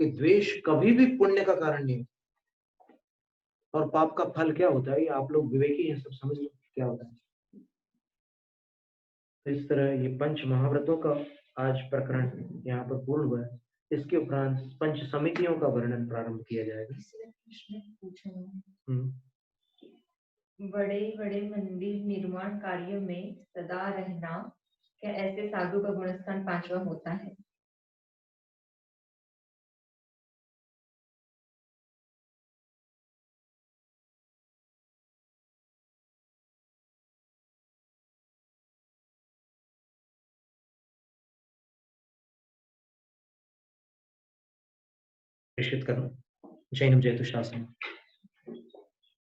कि द्वेष कभी भी पुण्य का कारण नहीं। और पाप का फल क्या होता है, ये आप लोग विवेकी हैं, सब समझ लो क्या होता है। तो इस तरह ये पंच महाव्रतों का आज प्रकरण यहाँ पर पूर्ण हुआ है। इसके उपरांत पंच समितियों का वर्णन प्रारंभ किया जाएगा। प्रश्न पूछूं, बड़े बड़े मंदिर निर्माण कार्य में सदा रहना, क्या ऐसे साधु का गुणस्थान 5वां होता है? निश्चित करना जैनम जयतु शासन।